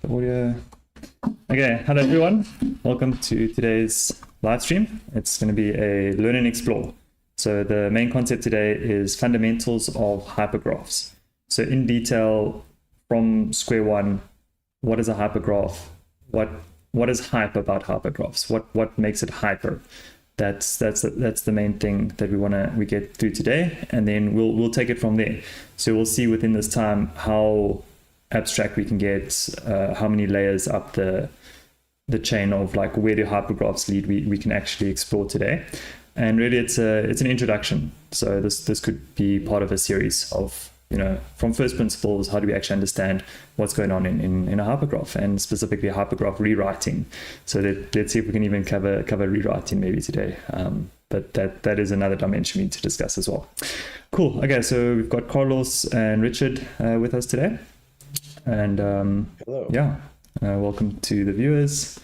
the audio. Okay, hello everyone. Welcome to today's live stream. It's going to be a learn and explore. So the main concept today is fundamentals of hypergraphs. So in detail, from square one, what is a hypergraph? What is hype about hypergraphs? What makes it hyper? That's the main thing that we get through today, and then we'll take it from there. So we'll see within this time how abstract we can get, how many layers up the chain of like where do hypergraphs lead we can actually explore today. And really it's an introduction. So this could be part of a series of, from first principles, how do we actually understand what's going on in a hypergraph, and specifically hypergraph rewriting. So let's see if we can even cover rewriting maybe today. But that is another dimension we need to discuss as well. Cool. Okay, so we've got Carlos and Richard with us today. And hello. Yeah, welcome to the viewers.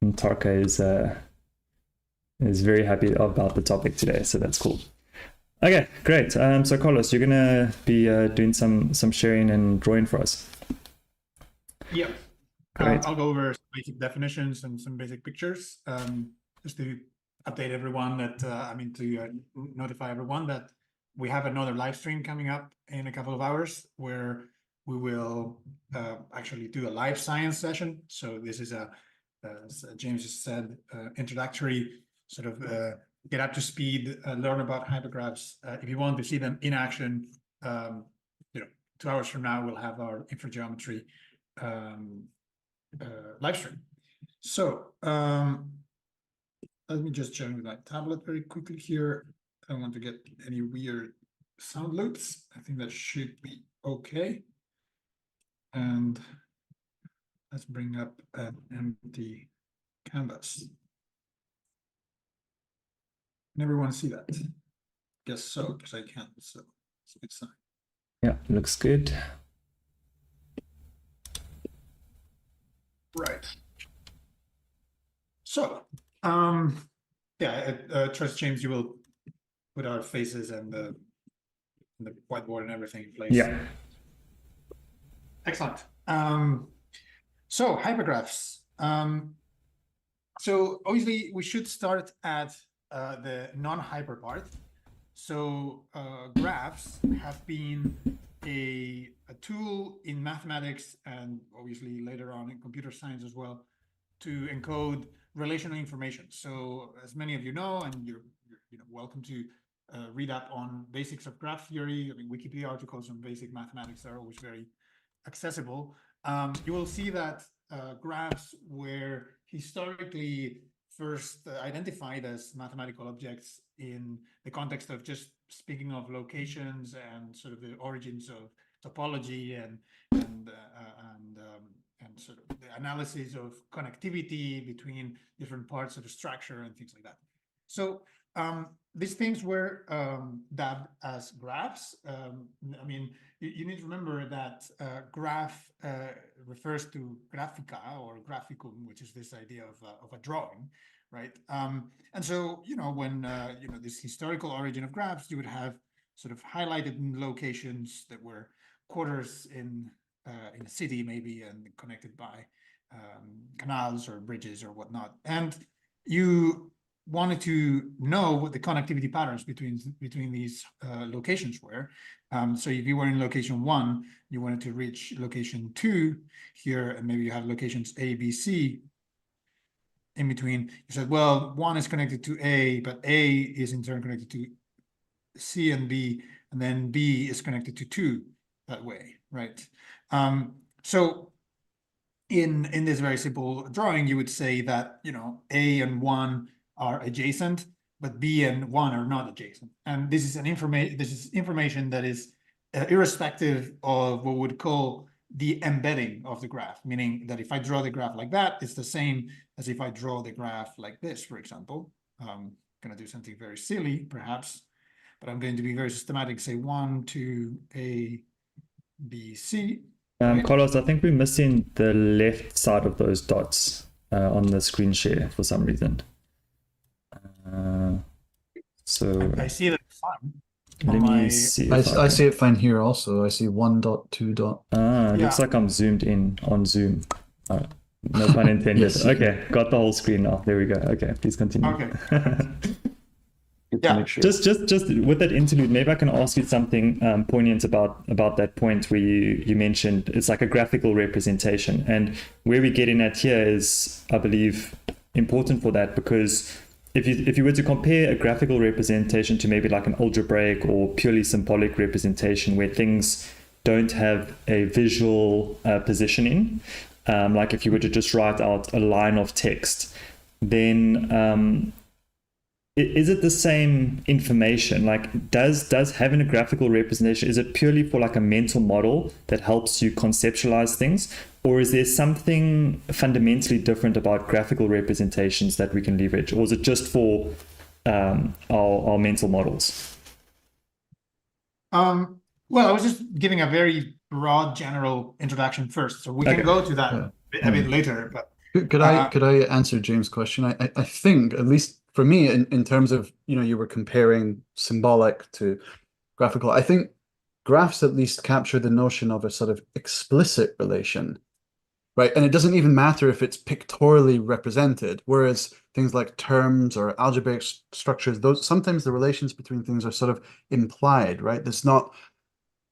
And Tarka is very happy about the topic today, so that's cool. Okay, great. So Carlos, you're gonna be doing some sharing and drawing for us. Yeah, I'll go over some basic definitions and some basic pictures, just to update everyone that to notify everyone that we have another live stream coming up in a couple of hours where we will actually do a live science session. So this is as James just said, introductory sort of get up to speed, learn about hypergraphs. If you want to see them in action, 2 hours from now, we'll have our infrageometry live stream. So let me just join with my tablet very quickly here. I don't want to get any weird sound loops. I think that should be okay. And let's bring up an empty canvas. Can everyone see that? Guess so, because I can't, so it's a good sign. Yeah, looks good. Right. So, trust James, you will put our faces and the whiteboard and everything in place. Yeah. Excellent. So hypergraphs. So obviously we should start at the non-hyper part. So graphs have been a tool in mathematics and obviously later on in computer science as well to encode relational information. So as many of you know, and you're welcome to read up on basics of graph theory. I mean, Wikipedia articles on basic mathematics are always very accessible. You will see that graphs were historically first identified as mathematical objects in the context of just speaking of locations and sort of the origins of topology and sort of the analysis of connectivity between different parts of the structure and things like that. So these things were dubbed as graphs. I mean, you need to remember that graph refers to graphica or graphicum, which is this idea of a drawing, right? And so, when this historical origin of graphs, you would have sort of highlighted locations that were quarters in a city, maybe, and connected by canals or bridges or whatnot. And you wanted to know what the connectivity patterns between these locations were. So if you were in location 1, you wanted to reach location 2 here, and maybe you have locations A, B, C in between. You said, well, 1 is connected to A, but A is in turn connected to C and B, and then B is connected to 2 that way, right? So in this very simple drawing, you would say that, A and 1 are adjacent, but B and 1 are not adjacent. And this is information that is irrespective of what we would call the embedding of the graph, meaning that if I draw the graph like that, it's the same as if I draw the graph like this, for example. I'm going to do something very silly, perhaps, but I'm going to be very systematic, say 1, 2, A, B, C. Right? Carlos, I think we're missing the left side of those dots on the screen share for some reason. So I see that fine. Let me see if I see it fine here also. I see 1 dot, 2 dot. It looks like I'm zoomed in on Zoom. No pun intended. Yes. Okay, got the whole screen now. There we go. Okay, please continue. Okay. Yeah. Sure. Just with that interlude, maybe I can ask you something poignant about that point where you mentioned it's like a graphical representation, and where we're getting at here is, I believe, important for that, because if you were to compare a graphical representation to maybe like an algebraic or purely symbolic representation where things don't have a visual positioning, like if you were to just write out a line of text, then is it the same information? Like, does having a graphical representation, is it purely for like a mental model that helps you conceptualize things, or is there something fundamentally different about graphical representations that we can leverage, or is it just for our mental models? Well, I was just giving a very broad general introduction first, so we can go to that a bit later. But could I answer James' question? I think, at least for me, in terms of, you were comparing symbolic to graphical, I think graphs at least capture the notion of a sort of explicit relation, right? And it doesn't even matter if it's pictorially represented, whereas things like terms or algebraic structures, those sometimes the relations between things are sort of implied, right? There's not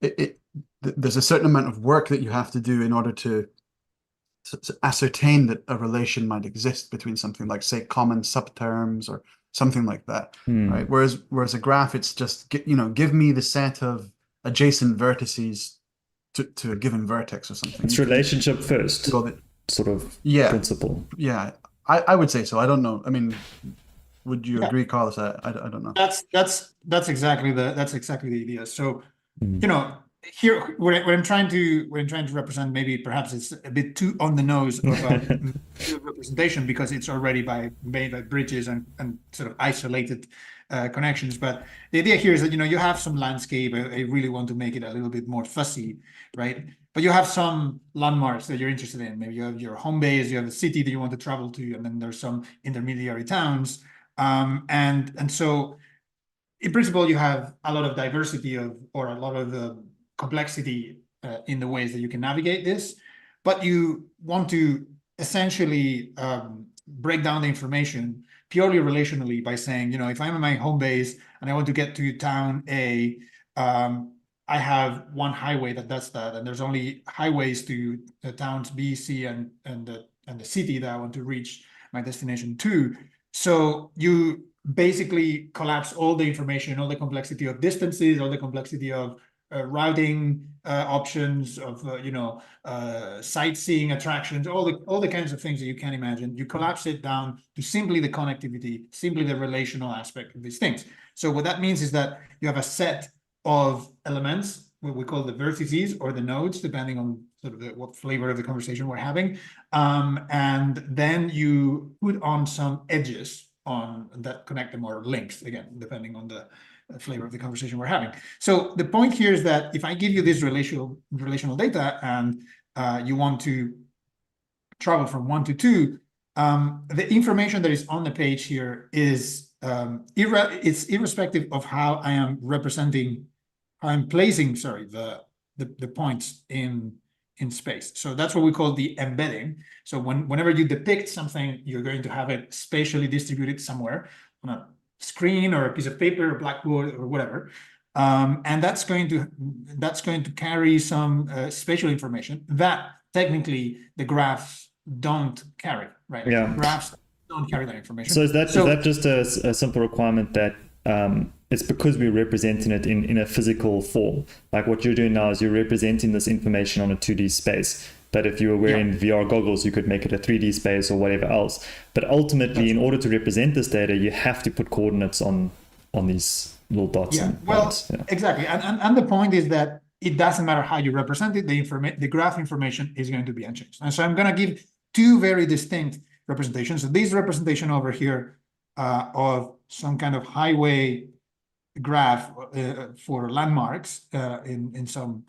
there's a certain amount of work that you have to do in order to ascertain that a relation might exist between something like, say, common subterms or something like that, right? Whereas a graph, it's just, give me the set of adjacent vertices to a given vertex or something. It's relationship first, sort of principle. Yeah, I would say so. I don't know. I mean, would you agree, Carlos? I don't know. That's exactly the idea. So, here what I'm trying to represent, maybe perhaps it's a bit too on the nose of representation, because it's already made by bridges and sort of isolated connections. But the idea here is that you have some landscape. I really want to make it a little bit more fussy, right? But you have some landmarks that you're interested in. Maybe you have your home base, you have a city that you want to travel to, and then there's some intermediary towns, and so in principle you have a lot of diversity or a lot of complexity in the ways that you can navigate this, but you want to essentially break down the information purely relationally by saying, if I'm in my home base and I want to get to town A, I have one highway that does that, and there's only highways to the towns B, C, and the city that I want to reach my destination to. So you basically collapse all the information, all the complexity of distances, all the complexity of routing options, of sightseeing attractions, all the kinds of things that you can imagine. You collapse it down to simply the connectivity, simply the relational aspect of these things. So what that means is that you have a set of elements, what we call the vertices or the nodes, depending on sort of what flavor of the conversation we're having, and then you put on some edges on that connect them, or links, again, depending on the flavor of the conversation we're having. So the point here is that if I give you this relational data and you want to travel from 1 to 2, the information that is on the page here is it's irrespective of how I am representing, how I'm placing, the points in space. So that's what we call the embedding. So whenever you depict something, you're going to have it spatially distributed somewhere on a screen or a piece of paper or blackboard or whatever, and that's going to carry some spatial information that technically the graphs don't carry, right? Yeah. Graphs don't carry that information. So is that just a simple requirement that it's because we're representing it in a physical form? Like what you're doing now is you're representing this information on a 2D space. But if you were wearing VR goggles, you could make it a 3D space or whatever else. But ultimately, in order to represent this data, you have to put coordinates on these little dots. Yeah, exactly. And the point is that it doesn't matter how you represent it, the graph information is going to be unchanged. And so I'm going to give two very distinct representations. So this representation over here of some kind of highway graph for landmarks in some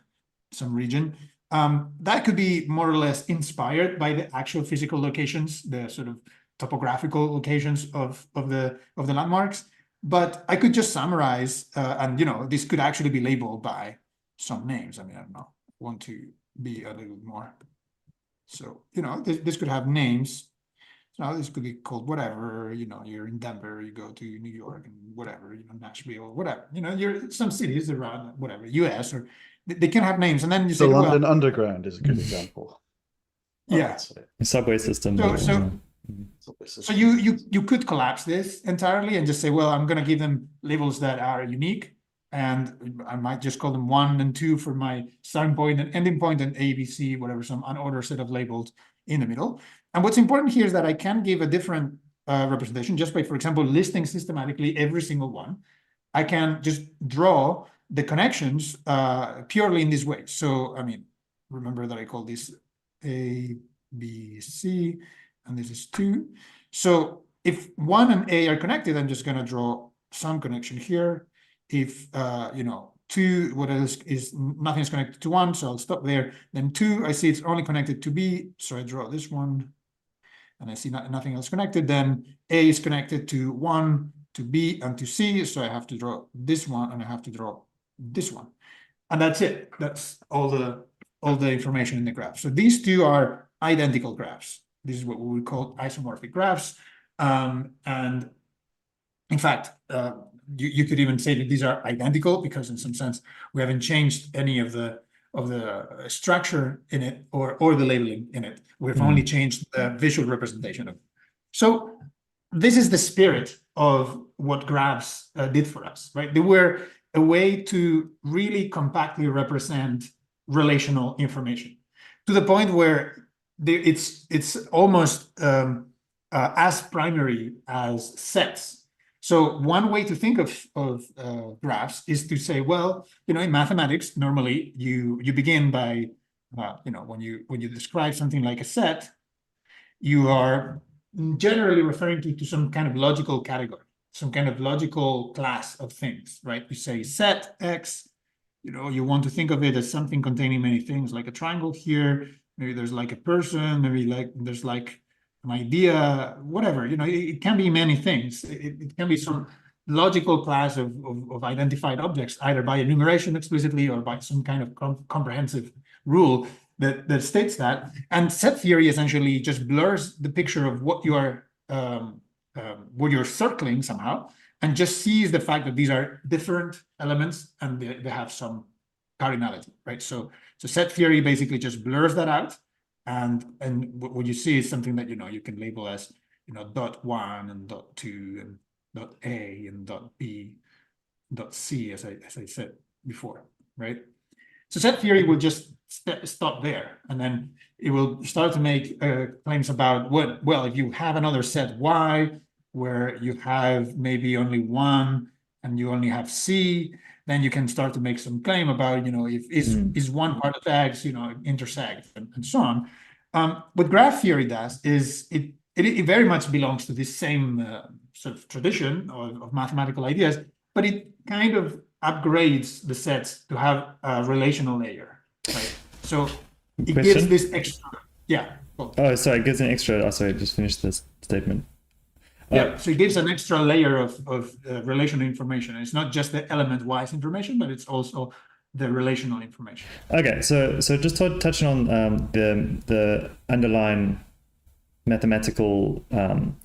region, that could be more or less inspired by the actual physical locations, the sort of topographical locations of the landmarks. But I could just summarize, and this could actually be labeled by some names. I mean, I don't know. I want to be a little more. So, this could have names. So this could be called whatever, you're in Denver, you go to New York and whatever, Nashville, whatever, you're some cities around whatever, US, or they can have names. And then you say, the London Underground is a good example. Yeah. Subway system. So you could collapse this entirely and just say, well, I'm going to give them labels that are unique, and I might just call them 1 and 2 for my starting point and ending point, and A, B, C, whatever, some unordered set of labels in the middle. And what's important here is that I can give a different representation just by, for example, listing systematically every single one. I can just draw the connections purely in this way. So, I mean, remember that I call this A, B, C, and this is 2. So if 1 and A are connected, I'm just going to draw some connection here. If 2, what else is, nothing is connected to 1, so I'll stop there. Then 2, I see it's only connected to B, so I draw this one. And I see nothing else connected. Then A is connected to 1, to B, and to C, so I have to draw this one, and I have to draw this one. And that's it. That's all the information in the graph. So these two are identical graphs. This is what we would call isomorphic graphs. And in fact, you could even say that these are identical because in some sense we haven't changed any of the structure in it or the labeling in it. We've only changed the visual representation of it. So this is the spirit of what graphs did for us, right? They were a way to really compactly represent relational information to the point where it's almost as primary as sets. So one way to think of graphs is to say, well, in mathematics, normally you begin by, when you describe something like a set, you are generally referring to some kind of logical category, some kind of logical class of things, right? You say set X, you want to think of it as something containing many things, like a triangle here. Maybe there's like a person, maybe there's like an idea, whatever, it can be many things. It can be some logical class of identified objects, either by enumeration explicitly or by some kind of comprehensive rule that states that. And set theory essentially just blurs the picture of what you are, what you're circling somehow, and just sees the fact that these are different elements and they have some cardinality, right? So set theory basically just blurs that out, and what you see is something that you can label as dot 1 and dot 2 and dot A and dot B, dot C, as I said before, right? So set theory will just stop there, and then it will start to make claims about well, if you have another set Y where you have maybe only 1 and you only have C, then you can start to make some claim about, if is one part of X, intersect and so on. What graph theory does is it very much belongs to this same sort of tradition of mathematical ideas, but it kind of upgrades the sets to have a relational layer, right? So it gives this extra, yeah. Oh, sorry, it gives an extra, sorry, just finish this statement. Yeah, so it gives an extra layer of relational information. It's not just the element-wise information, but it's also the relational information. Okay, so just touching on the underlying mathematical kind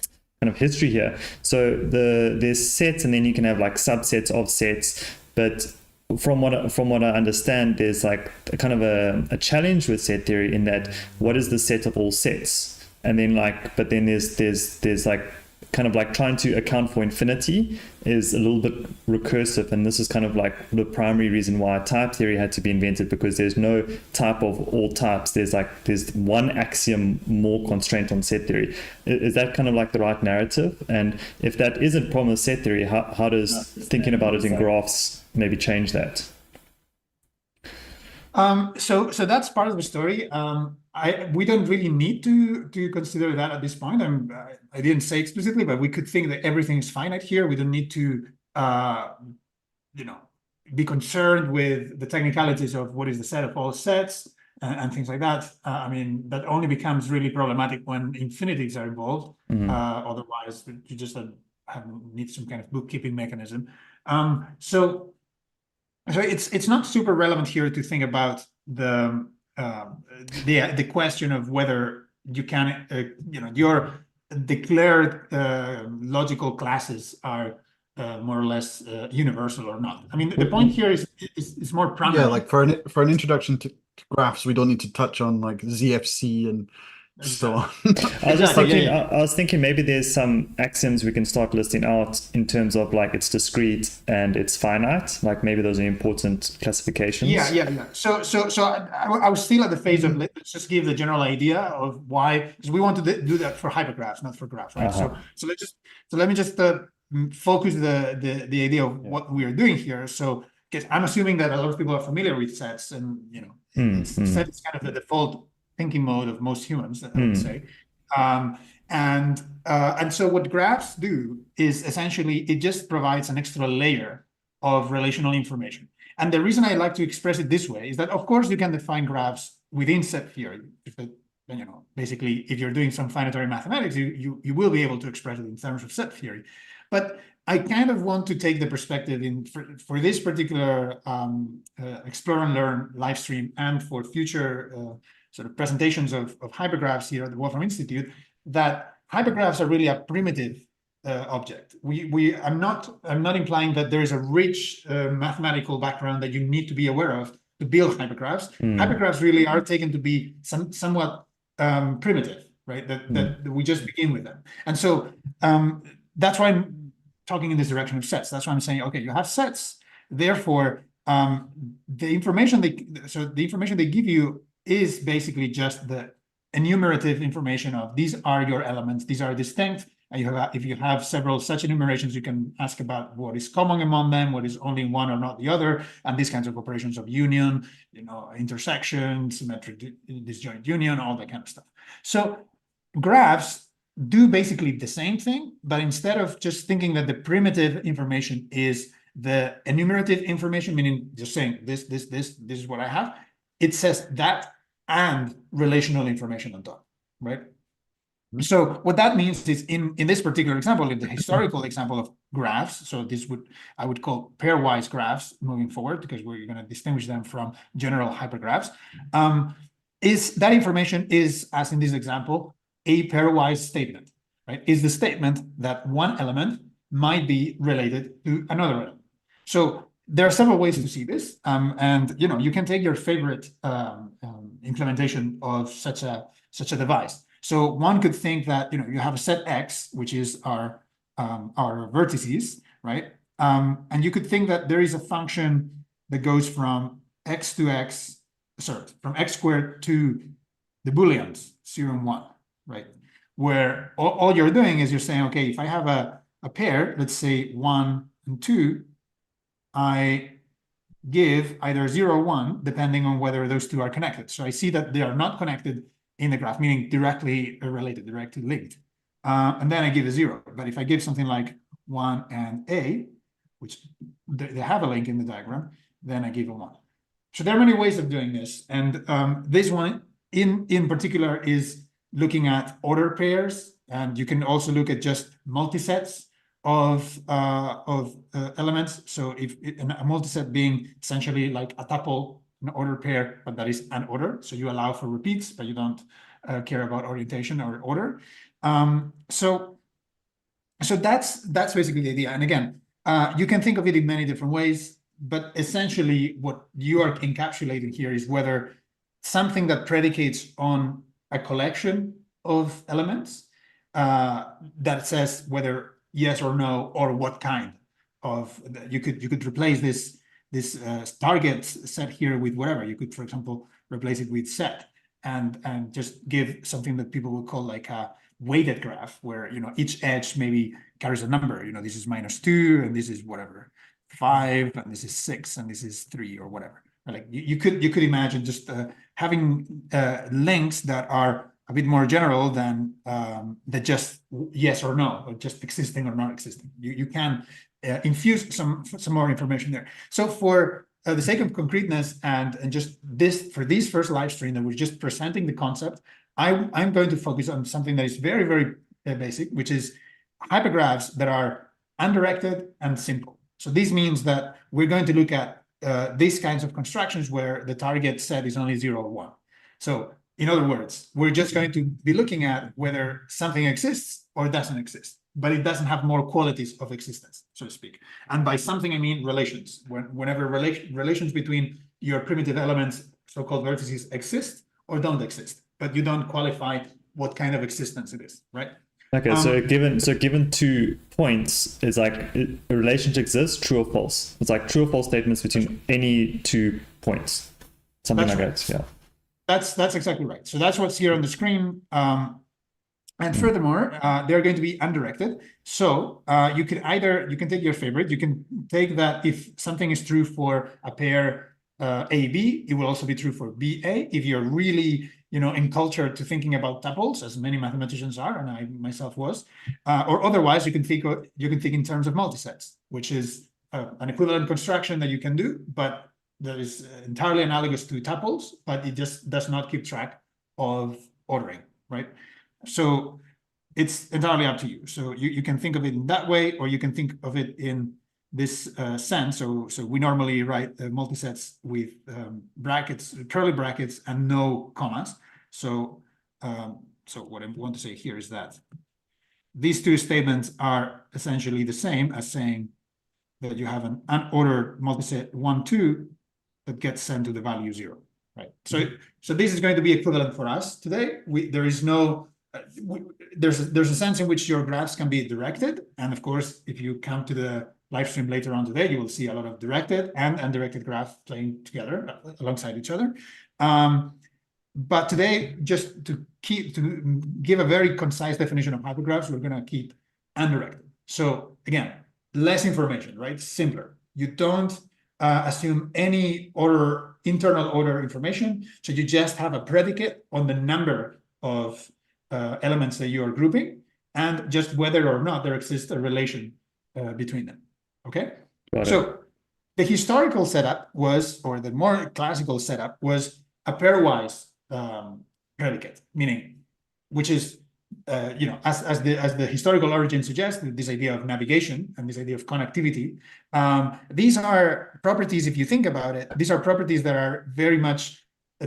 of history here. So there's sets, and then you can have like subsets of sets. But from what I understand, there's like a kind of a challenge with set theory in that what is the set of all sets? And then but then there's like kind of like trying to account for infinity is a little bit recursive, and this is kind of like the primary reason why type theory had to be invented, because there's no type of all types. There's one axiom more constraint on set theory. Is that kind of like the right narrative? And if that isn't a problem with set theory, how does thinking about it in graphs maybe change that? So that's part of the story. We don't really need to consider that at this point. I didn't say explicitly, but we could think that everything is finite here. We don't need to, be concerned with the technicalities of what is the set of all sets and things like that. I mean, that only becomes really problematic when infinities are involved. Otherwise, you just need some kind of bookkeeping mechanism. So it's not super relevant here to think about the question of whether you can, your declared logical classes are more or less universal or not. I mean, the point here is more primary. Yeah, like for an introduction to graphs, we don't need to touch on like ZFC and so on. I was thinking maybe there's some axioms we can start listing out in terms of like it's discrete and it's finite. Like maybe those are important classifications. Yeah. So I was still at the phase of let's just give the general idea of why, because we want to do that for hypergraphs, not for graphs, right? So let me just focus the idea of what we are doing here. So because I'm assuming that a lot of people are familiar with sets, and set is kind of the default thinking mode of most humans, I would say. And so what graphs do is essentially it just provides an extra layer of relational information. And the reason I like to express it this way is that, of course, you can define graphs within set theory. Basically, if you're doing some finitary mathematics, you will be able to express it in terms of set theory. But I kind of want to take the perspective for this particular Explore and Learn live stream and for future sort of presentations of hypergraphs here at the Wolfram Institute, that hypergraphs are really a primitive object. I'm not implying that there is a rich mathematical background that you need to be aware of to build hypergraphs. Hypergraphs really are taken to be somewhat primitive, right? That we just begin with them. And so that's why I'm talking in this direction of sets. That's why I'm saying, okay, you have sets. Therefore, the information they give you is basically just the enumerative information of these are your elements, these are distinct. And if you have several such enumerations, you can ask about what is common among them, what is only one or not the other, and these kinds of operations of union, intersection, symmetric disjoint union, all that kind of stuff. So graphs do basically the same thing, but instead of just thinking that the primitive information is the enumerative information, meaning just saying this is what I have, it says that and relational information on top, right? So what that means is in this particular example, in the historical example of graphs, so I would call pairwise graphs moving forward, because we're going to distinguish them from general hypergraphs, is that information is, as in this example, a pairwise statement, right? Is the statement that one element might be related to another element. So there are several ways to see this, and you can take your favorite implementation of such a device. So one could think that you have a set X, which is our vertices, right? And you could think that there is a function that goes from X to X, from X squared to the Booleans 0 and 1, right? Where all you're doing is you're saying, okay, if I have a pair, let's say 1 and 2, I give either 0 or 1, depending on whether those two are connected. So I see that they are not connected in the graph, meaning directly related, directly linked. And then I give a 0. But if I give something like 1 and A, which they have a link in the diagram, then I give a 1. So there are many ways of doing this. And this one in particular is looking at order pairs. And you can also look at just multisets of elements. So if a multiset being essentially like a tuple, an order pair, but that is an order. So you allow for repeats, but you don't care about orientation or order. So that's basically the idea. And again, you can think of it in many different ways, but essentially what you are encapsulating here is whether something that predicates on a collection of elements that says whether yes or no, or what kind of, you could replace this target set here with whatever. You could, for example, replace it with set and just give something that people would call like a weighted graph, where each edge maybe carries a number. This is -2 and this is whatever 5 and this is 6 and this is 3 or whatever. Like you could imagine just having links that are a bit more general than just yes or no, or just existing or not existing. You can infuse some more information there. So for the sake of concreteness and just for this first live stream that we're just presenting the concept, I'm going to focus on something that is very, very basic, which is hypergraphs that are undirected and simple. So this means that we're going to look at these kinds of constructions where the target set is only 0 or 1. So in other words, we're just going to be looking at whether something exists or doesn't exist, but it doesn't have more qualities of existence, so to speak. And by something, I mean relations. Whenever relations between your primitive elements, so-called vertices, exist or don't exist, but you don't qualify what kind of existence it is, right? Okay, so given 2 points, it's like a relationship exists, true or false. It's like true or false statements between any 2 points, something like that. Yeah. That's exactly right. So that's what's here on the screen. And furthermore, they're going to be undirected. So you can take your favorite. You can take that if something is true for a pair AB, it will also be true for BA. If you're really encultured to thinking about tuples, as many mathematicians are, and I myself was, or otherwise you can think in terms of multisets, which is an equivalent construction that you can do, but that is entirely analogous to tuples, but it just does not keep track of ordering, right? So it's entirely up to you. So you can think of it in that way, or you can think of it in this sense. So we normally write multisets with brackets, curly brackets, and no commas. So what I want to say here is that these 2 statements are essentially the same as saying that you have an unordered multiset 1, 2 that gets sent to the value 0, right? So this is going to be equivalent for us today. There is no there's a sense in which your graphs can be directed, and of course, if you come to the live stream later on today, you will see a lot of directed and undirected graphs playing together alongside each other. But today, just to give a very concise definition of hypergraphs, we're going to keep undirected. So again, less information, right? Simpler. You don't assume any internal order information. So you just have a predicate on the number of elements that you are grouping, and just whether or not there exists a relation between them. Okay. So the historical setup was, or the more classical setup was, a pairwise predicate, meaning, which is as the historical origin suggests, this idea of navigation and this idea of connectivity. These are properties, if you think about it, these are properties that are very much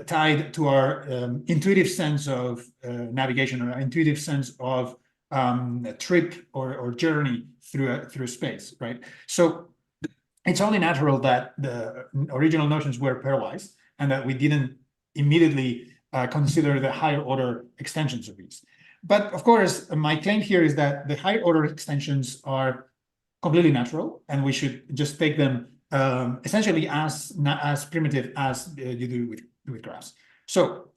tied to our intuitive sense of navigation, or intuitive sense of a trip or journey through space, right? So it's only natural that the original notions were pairwise, and that we didn't immediately consider the higher order extensions of these. But of course, my claim here is that the higher order extensions are completely natural, and we should just take them essentially as primitive as you do with graphs. So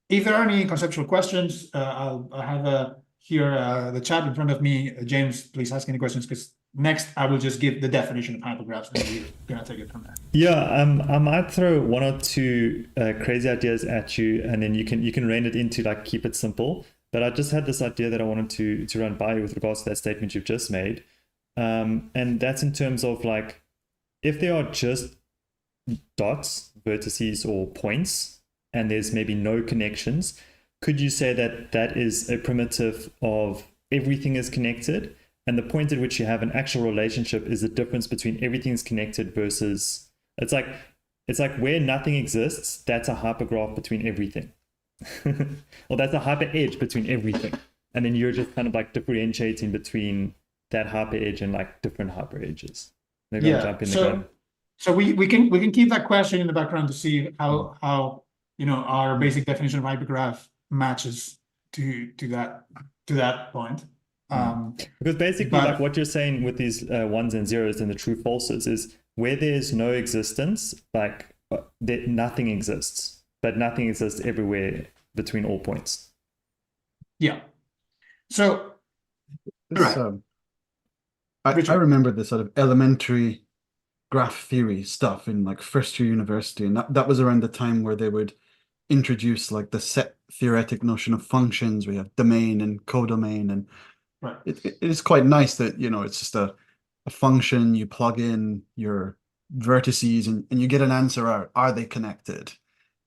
if there are any conceptual questions, I have here the chat in front of me. James, please ask any questions, because next I will just give the definition of hypergraphs, and we're gonna take it from there. Yeah, I might throw 1 or 2 crazy ideas at you, and then you can rein it into, like, keep it simple. But I just had this idea that I wanted to run by you with regards to that statement you've just made, and that's in terms of, like, if there are just dots, vertices, or points, and there's maybe no connections, could you say that that is a primitive of everything is connected, and the point at which you have an actual relationship is the difference between everything is connected versus, it's like where nothing exists, that's a hypergraph between everything. Or that's a hyper edge between everything, and then you're just kind of like differentiating between that hyper edge and like different hyper edges. Maybe I'll jump in again. So we can keep that question in the background to see how our basic definition of hypergraph matches to that point. Because basically, like what you're saying with these 1s and 0s and the true falses is where there's no existence, like nothing exists, but nothing exists everywhere between all points. Yeah. So I remember the sort of elementary graph theory stuff in like first year university, and that was around the time where they would introduce like the set theoretic notion of functions. We have domain and codomain, and it is quite nice that it's just a function. You plug in your vertices and you get an answer out. Are they connected?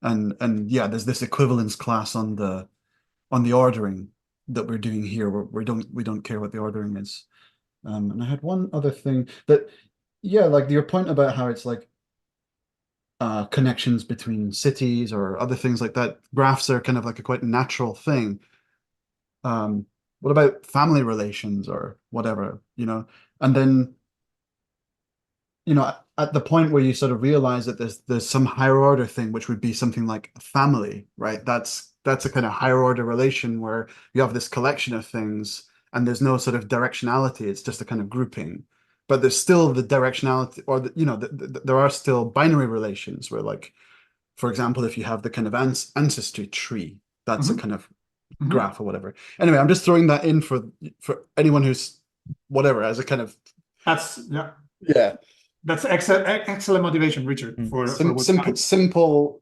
And yeah, there's this equivalence class on the ordering. that we're doing here. We don't care what the ordering is. And I had one other thing that, yeah, like your point about how it's like connections between cities or other things like that. Graphs are kind of like a quite natural thing. What about family relations or whatever, you know? And then, you know, at the point where you sort of realize that there's some higher order thing, which would be something like a family, right? That's a kind of higher order relation where you have this collection of things and there's no sort of directionality. It's just a kind of grouping. But there's still the directionality, or you know, there are still binary relations where, like, for example, if you have the kind of ancestry tree, that's a kind of graph or whatever. Anyway, I'm just throwing that in for anyone who's whatever as a kind of That's excellent motivation, Richard, for simple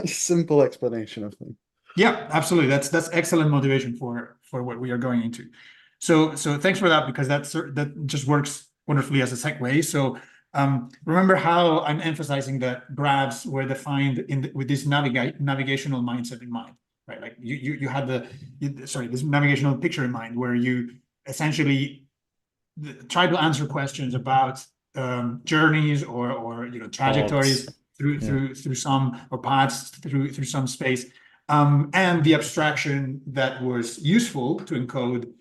simple explanation of things. Yeah, absolutely. That's excellent motivation for what we are going into. So thanks for that, because that just works wonderfully as a segue. So remember how I'm emphasizing that graphs were defined with this navigational mindset in mind, right? Like you had this navigational picture in mind where you essentially try to answer questions about journeys or you know, trajectories through some, or paths through some space, and the abstraction that was useful to encode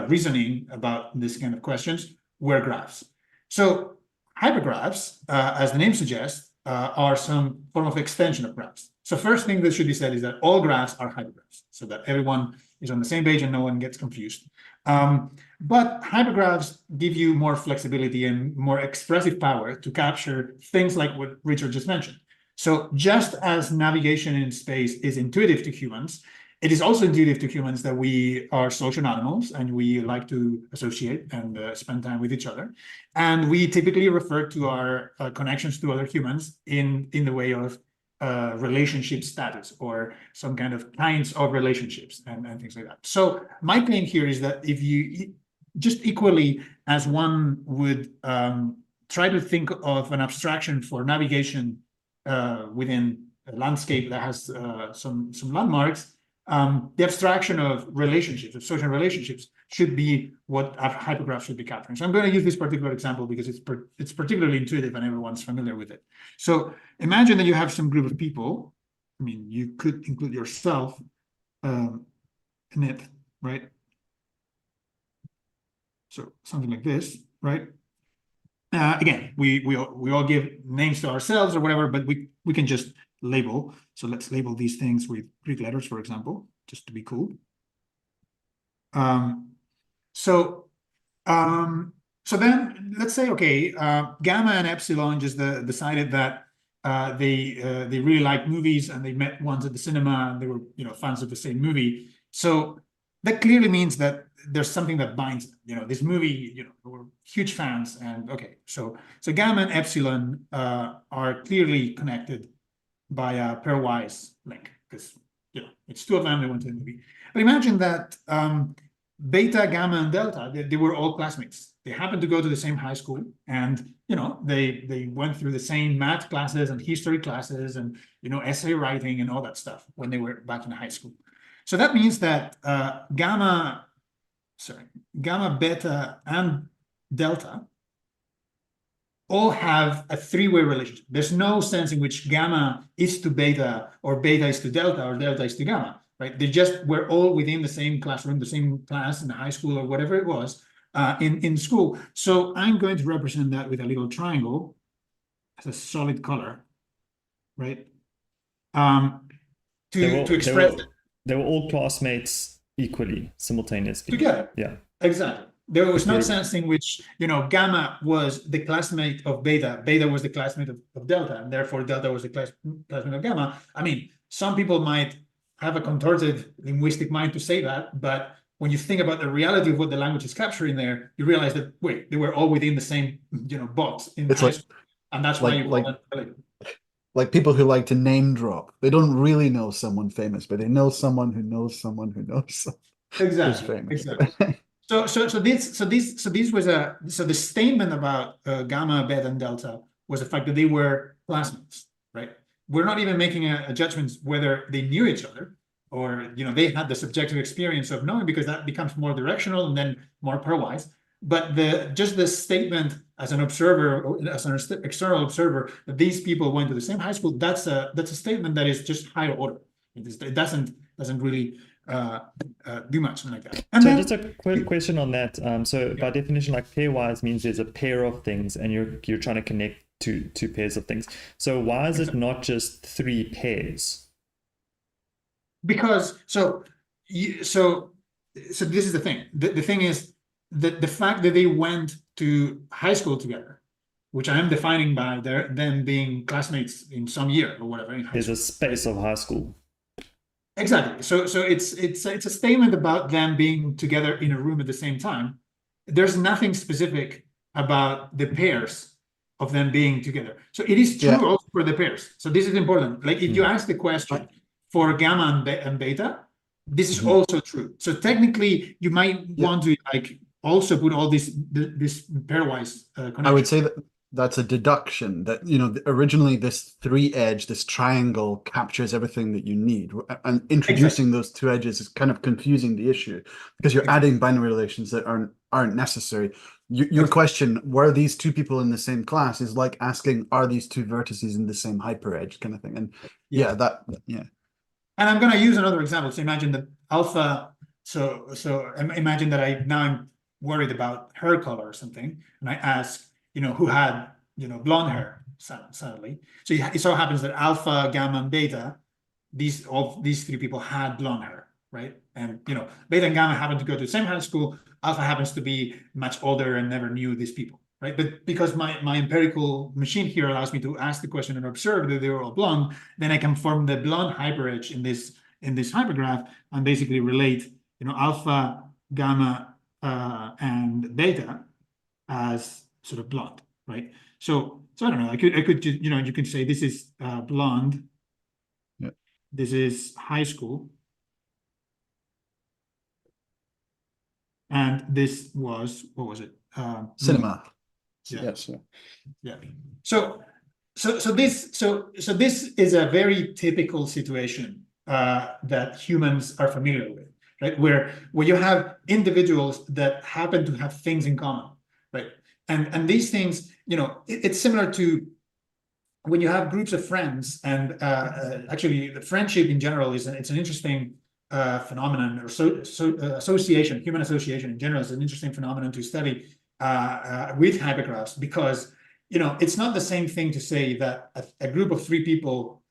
reasoning about this kind of questions were graphs. So hypergraphs, as the name suggests, are some form of extension of graphs. So first thing that should be said is that all graphs are hypergraphs, so that everyone is on the same page and no one gets confused. But hypergraphs give you more flexibility and more expressive power to capture things like what Richard just mentioned. So just as navigation in space is intuitive to humans, it is also intuitive to humans that we are social animals and we like to associate and spend time with each other. And we typically refer to our connections to other humans in the way of relationship status or some kind of kinds of relationships and things like that. So my claim here is that if you just equally as one would try to think of an abstraction for navigation within a landscape that has some landmarks, the abstraction of relationships, of social relationships, should be what a hypergraph should be capturing. So I'm going to use this particular example because it's particularly intuitive and everyone's familiar with it. So imagine that you have some group of people. I mean, you could include yourself in it, right? So something like this, right? Again, we all give names to ourselves or whatever, but we can just label. So let's label these things with Greek letters, for example, just to be cool. So then let's say, okay, Gamma and Epsilon just decided that they really like movies and they met once at the cinema and they were, you know, fans of the same movie. So that clearly means that there's something that binds them. You know, this movie, you know, we're huge fans, and okay, so Gamma and Epsilon are clearly connected by a pairwise link because, you know, it's two of them, they went to the movie. But imagine that Beta, Gamma, and Delta, they were all classmates. They happened to go to the same high school, and, you know, they went through the same math classes and history classes and, you know, essay writing and all that stuff when they were back in high school. So that means that Gamma, Beta, and Delta all have a three-way relationship. There's no sense in which Gamma is to Beta or Beta is to Delta or Delta is to Gamma, right? They just were all within the same classroom, the same class in high school or whatever it was in school. So I'm going to represent that with a little triangle as a solid color, right? To express that. They were all classmates equally, simultaneously. Together. Yeah. Exactly. There was no sense in which, you know, Gamma was the classmate of Beta, Beta was the classmate of Delta, and therefore Delta was the classmate of Gamma. I mean, some people might have a contorted linguistic mind to say that, but when you think about the reality of what the language is capturing there, you realize that, wait, they were all within the same, you know, box in high school. And that's why you call them related. Like people who like to name drop. They don't really know someone famous, but they know someone who knows someone who knows someone who's famous. Exactly. So the statement about Gamma, Beta, and Delta was the fact that they were classmates, right? We're not even making a judgment whether they knew each other. or they had the subjective experience of knowing, because that becomes more directional and then more pairwise. But just the statement as an observer, or as an external observer, that these people went to the same high school, that's a statement that is just higher order. It doesn't really do much like that. And so then, just a quick question on that. So by definition, like pairwise means there's a pair of things, and you're trying to connect two pairs of things. So why is it not just 3 pairs? Because so this is the thing. The thing is that the fact that they went to high school together, which I am defining by them being classmates in some year or whatever. There's a space of high school. Exactly. So it's a statement about them being together in a room at the same time. There's nothing specific about the pairs of them being together. So it is true also for the pairs. So this is important. Like if you ask the question for gamma and beta, this is also true. So technically, you might want to also put all this pairwise connection. I would say that that's a deduction, that originally this 3 edge, this triangle, captures everything that you need, and introducing those 2 edges is kind of confusing the issue, because you're adding binary relations that aren't necessary. Your question, were these 2 people in the same class, is like asking, are these 2 vertices in the same hyperedge, kind of thing. And and I'm going to use another example. So imagine that alpha. So imagine that I'm worried about hair color or something, and I ask, who had, blonde hair suddenly. So it so happens that alpha, gamma, and beta, these 3 people had blonde hair, right? And beta and gamma happen to go to the same high school. Alpha happens to be much older and never knew these people, right? But because my empirical machine here allows me to ask the question and observe that they were all blonde, then I can form the blonde hyperedge in this hypergraph and basically relate, alpha, gamma, and beta as sort of blonde, right? So I don't know. I could you could say this is blonde. Yeah. This is high school. And this was, what was it? cinema. Yeah. Yes. Yeah. So this is a very typical situation that humans are familiar with, right? Where you have individuals that happen to have things in common, right? And these things, it's similar to when you have groups of friends, and actually the friendship in general it's an interesting phenomenon, or association, human association in general is an interesting phenomenon to study with hypergraphs, because it's not the same thing to say that a group of 3 people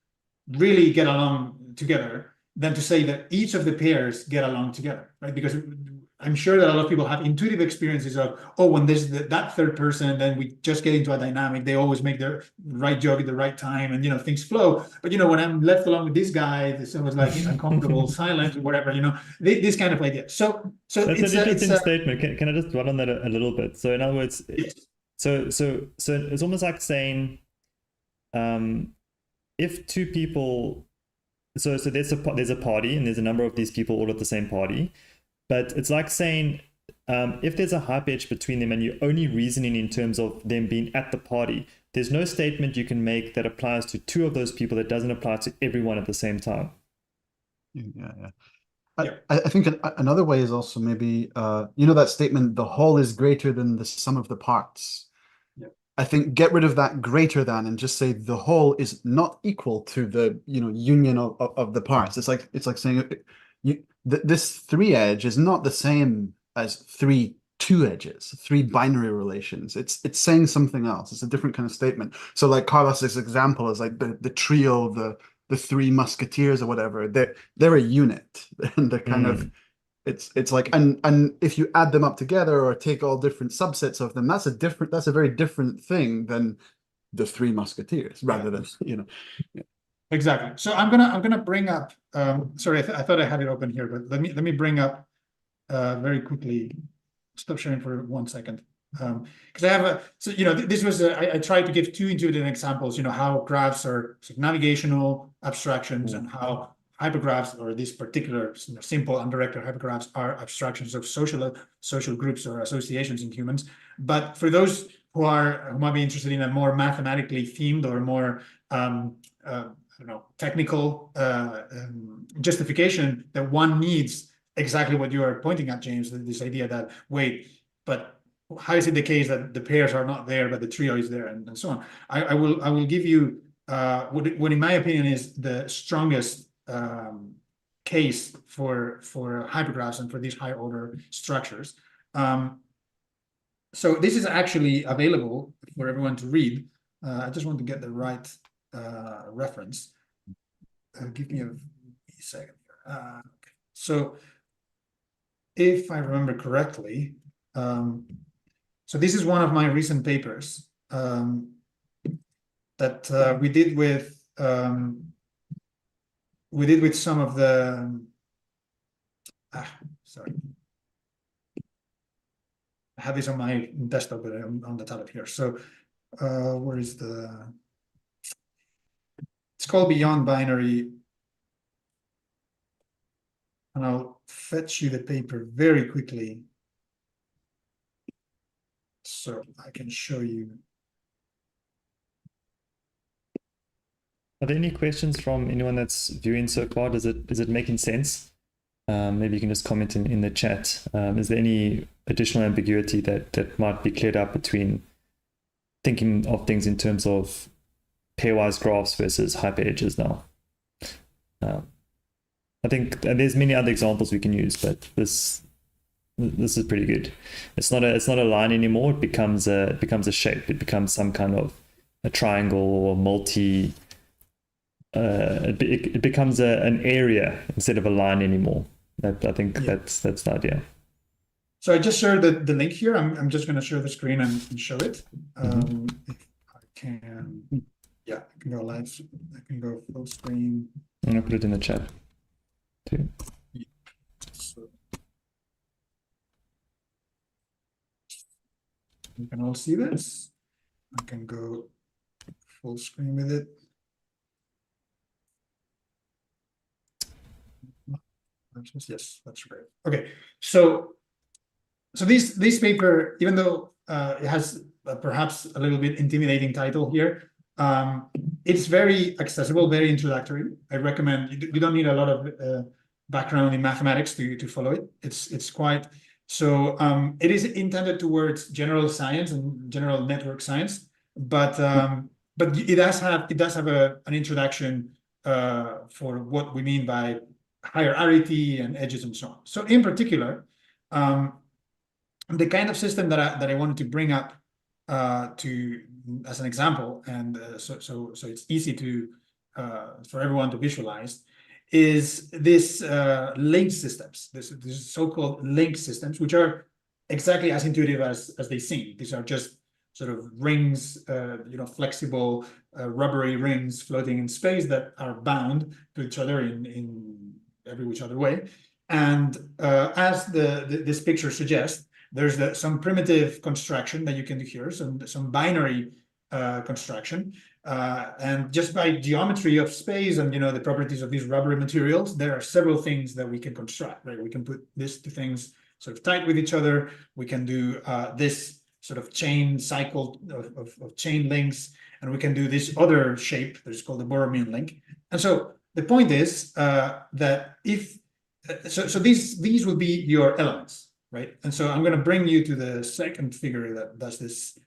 really get along together than to say that each of the pairs get along together, right? Because I'm sure that a lot of people have intuitive experiences of, when there's that third person, then we just get into a dynamic. They always make the right joke at the right time, and things flow. But when I'm left alone with this guy, this was like uncomfortable, silent, or whatever. This kind of idea. So that's an interesting statement. Can I just dwell on that a little bit? So in other words, so it's almost like saying, if 2 people, so there's a party, and there's a number of these people all at the same party. But it's like saying, if there's a hyperedge between them and you're only reasoning in terms of them being at the party, there's no statement you can make that applies to 2 of those people that doesn't apply to everyone at the same time. I think another way is also maybe, that statement, the whole is greater than the sum of the parts. I think get rid of that greater than and just say the whole is not equal to the union of the parts. It's like saying this 3 edge is not the same as 3 2 edges, 3 binary relations. It's saying something else. It's a different kind of statement. So like Carlos's example is like the trio, the 3 musketeers or whatever. They're a unit, and they're kind of it's like, and if you add them up together or take all different subsets of them, that's a very different thing than the 3 musketeers, rather than Exactly. So I'm gonna bring up. Sorry, I thought I had it open here, but let me bring up very quickly. Stop sharing for 1 second, because I have this was I tried to give 2 intuitive examples. How graphs are sort of navigational abstractions, and how hypergraphs, or these particular simple undirected hypergraphs, are abstractions of social groups or associations in humans. But for those who might be interested in a more mathematically themed or more don't know, technical justification that one needs exactly what you are pointing at, James, this idea that, wait, but how is it the case that the pairs are not there, but the trio is there, and so on? I will give you what in my opinion is the strongest case for hypergraphs and for these higher order structures. So this is actually available for everyone to read. I just want to get the right reference. Give me a second here. Okay. So if I remember correctly, so this is one of my recent papers that we did with some of the sorry, I have this on my desktop, but I'm on the tablet here. So where is the? It's called Beyond Binary, and I'll fetch you the paper very quickly so I can show you. Are there any questions from anyone that's viewing so far? Is it making sense? Maybe you can just comment in the chat. Is there any additional ambiguity that might be cleared up between thinking of things in terms of pairwise graphs versus hyper edges now? I think there's many other examples we can use, but this is pretty good. It's not a line anymore. It becomes a shape. It becomes some kind of a triangle or multi. It becomes an area instead of a line anymore. I think that's the idea. So I just shared the link here. I'm just going to share the screen and show it. If I can, yeah, I can go live. I can go full screen. I'm gonna put it in the chat too. Yeah. So you can all see this. I can go full screen with it. Yes, that's great. Okay, so this paper, even though it has perhaps a little bit intimidating title here, it's very accessible, very introductory. I recommend you don't need a lot of background in mathematics to follow it. It's quite so. It is intended towards general science and general network science, but it does have an introduction for what we mean by higher arity and edges and so on. So in particular, the kind of system that I wanted to bring up as an example, and so it's easy to for everyone to visualize, is this link systems. This so-called link systems, which are exactly as intuitive as they seem. These are just sort of rings, flexible, rubbery rings floating in space that are bound to each other in every which other way. And as this picture suggests, there's some primitive construction that you can do here, some binary construction. And just by geometry of space and the properties of these rubbery materials, there are several things that we can construct, right? We can put these two things sort of tight with each other. We can do this sort of chain cycle of chain links, and we can do this other shape that's called the Borromean link. And so the point is that if so these would be your elements, right? And so I'm going to bring you to the second figure that does this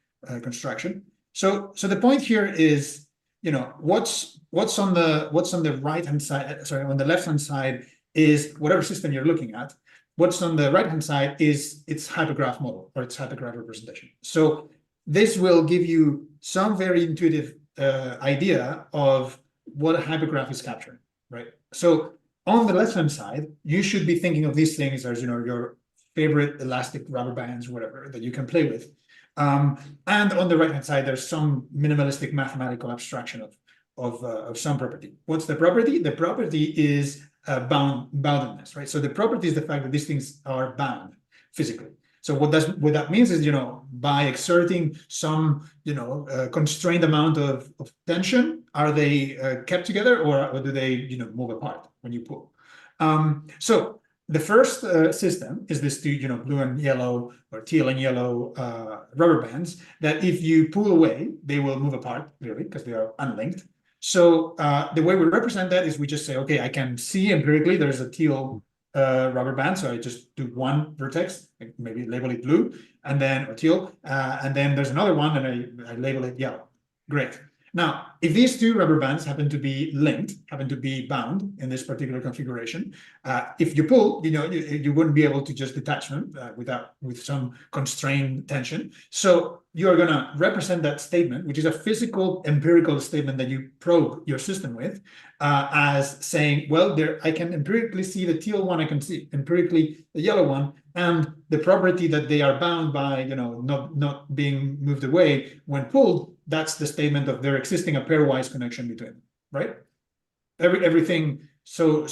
construction. So the point here is, what's on the right hand side, sorry, on the left hand side is whatever system you're looking at. What's on the right hand side is its hypergraph model or its hypergraph representation. So this will give you some very intuitive idea of what a hypergraph is capturing, right? So on the left-hand side, you should be thinking of these things as your favorite elastic rubber bands, whatever, that you can play with. And on the right-hand side, there's some minimalistic mathematical abstraction of some property. What's the property? The property is boundedness, right? So the property is the fact that these things are bound physically. So what that means is, by exerting some, constrained amount of tension, are they kept together or do they, move apart when you pull? So the first system is this two, blue and yellow or teal and yellow rubber bands that if you pull away, they will move apart, really, because they are unlinked. So the way we represent that is we just say, okay, I can see empirically there's a teal rubber band, so I just do one vertex, like maybe label it blue, and then or teal, and then there's another one, and I label it yellow. Great. Now, if these two rubber bands happen to be linked, happen to be bound in this particular configuration, if you pull, you wouldn't be able to just detach them with some constrained tension. So you are going to represent that statement, which is a physical empirical statement that you probe your system with, as saying, well, I can empirically see the teal one, I can see empirically the yellow one, and the property that they are bound by, not being moved away when pulled. That's the statement of there existing a pairwise connection between them, right? Everything so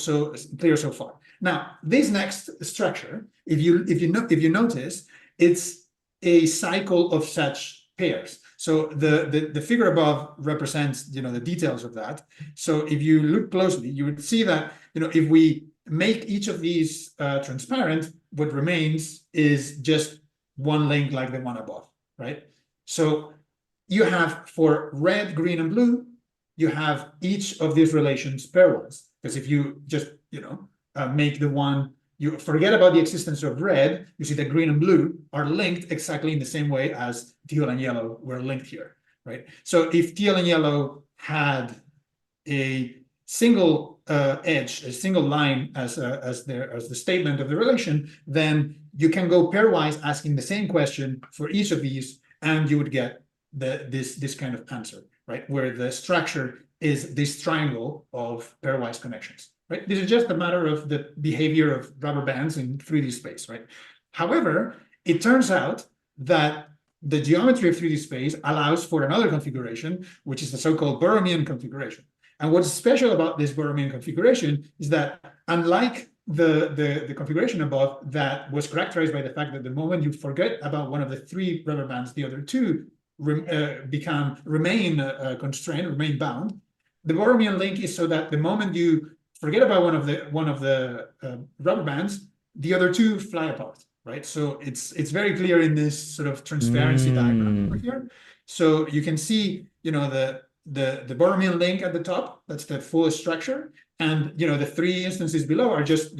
clear so far. Now, this next structure, if you notice, it's a cycle of such pairs. So the figure above represents the details of that. So if you look closely, you would see that if we make each of these transparent, what remains is just one link like the one above, right? So you have for red, green, and blue, you have each of these relations pairwise. Because if you just make the one, you forget about the existence of red, you see that green and blue are linked exactly in the same way as teal and yellow were linked here, right? So if teal and yellow had a single edge, a single line as the statement of the relation, then you can go pairwise asking the same question for each of these, and you would get this kind of answer, right? Where the structure is this triangle of pairwise connections, right? This is just a matter of the behavior of rubber bands in 3D space, right? However, it turns out that the geometry of 3D space allows for another configuration, which is the so-called Borromean configuration. And what's special about this Borromean configuration is that unlike the configuration above that was characterized by the fact that the moment you forget about one of the three rubber bands, the other two remain constrained, remain bound. The Borromean link is so that the moment you forget about one of the rubber bands, the other two fly apart, right? So it's very clear in this sort of transparency diagram over here. So you can see, the Borromean link at the top, that's the full structure, and the three instances below are just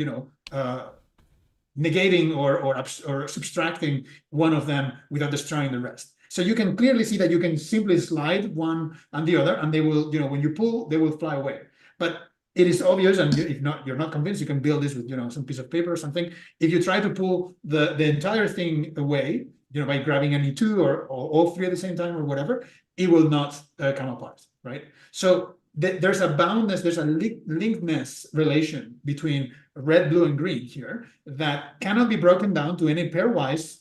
negating or subtracting one of them without destroying the rest. So you can clearly see that you can simply slide one and the other, and they will, when you pull, they will fly away. But it is obvious, and if you're not convinced, you can build this with some piece of paper or something. If you try to pull the entire thing away, by grabbing any two or all three at the same time or whatever, it will not come apart, right? So there's a boundness, there's a linkness relation between red, blue, and green here that cannot be broken down to any pairwise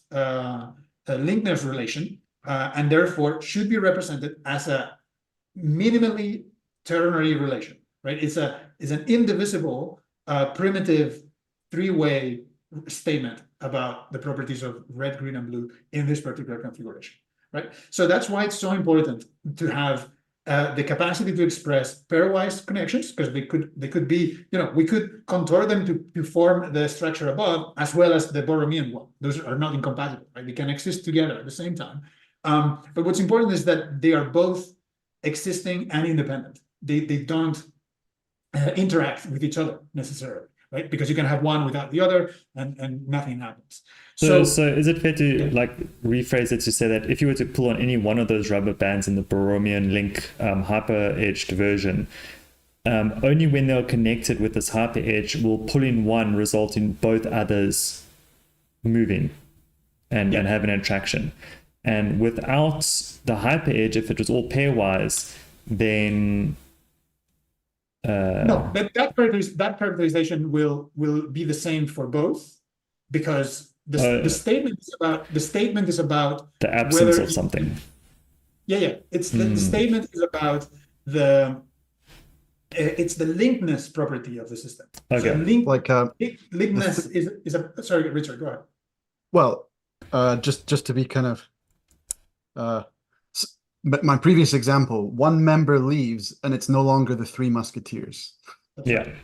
linkness relation, and therefore should be represented as a minimally ternary relation, right? It's an indivisible primitive three-way statement about the properties of red, green, and blue in this particular configuration, right? So that's why it's so important to have the capacity to express pairwise connections, because they could be, we could contour them to form the structure above as well as the Borromean one. Those are not incompatible, right? They can exist together at the same time. But what's important is that they are both existing and independent. They don't interact with each other necessarily, right? Because you can have one without the other and nothing happens. So is it fair to rephrase it to say that if you were to pull on any one of those rubber bands in the Borromean link hyper edged version, only when they're connected with this hyper edge will pulling one result in both others moving and having an attraction. And without the hyper edge, if it was all pairwise, then no, that characterization will be the same for both, because the statement is about the absence of something. It's the statement is about it's the linkness property of the system. Okay, so linkness is a sorry, Richard, go ahead. Well, just to be kind of but my previous example, one member leaves and it's no longer the Three Musketeers. Okay.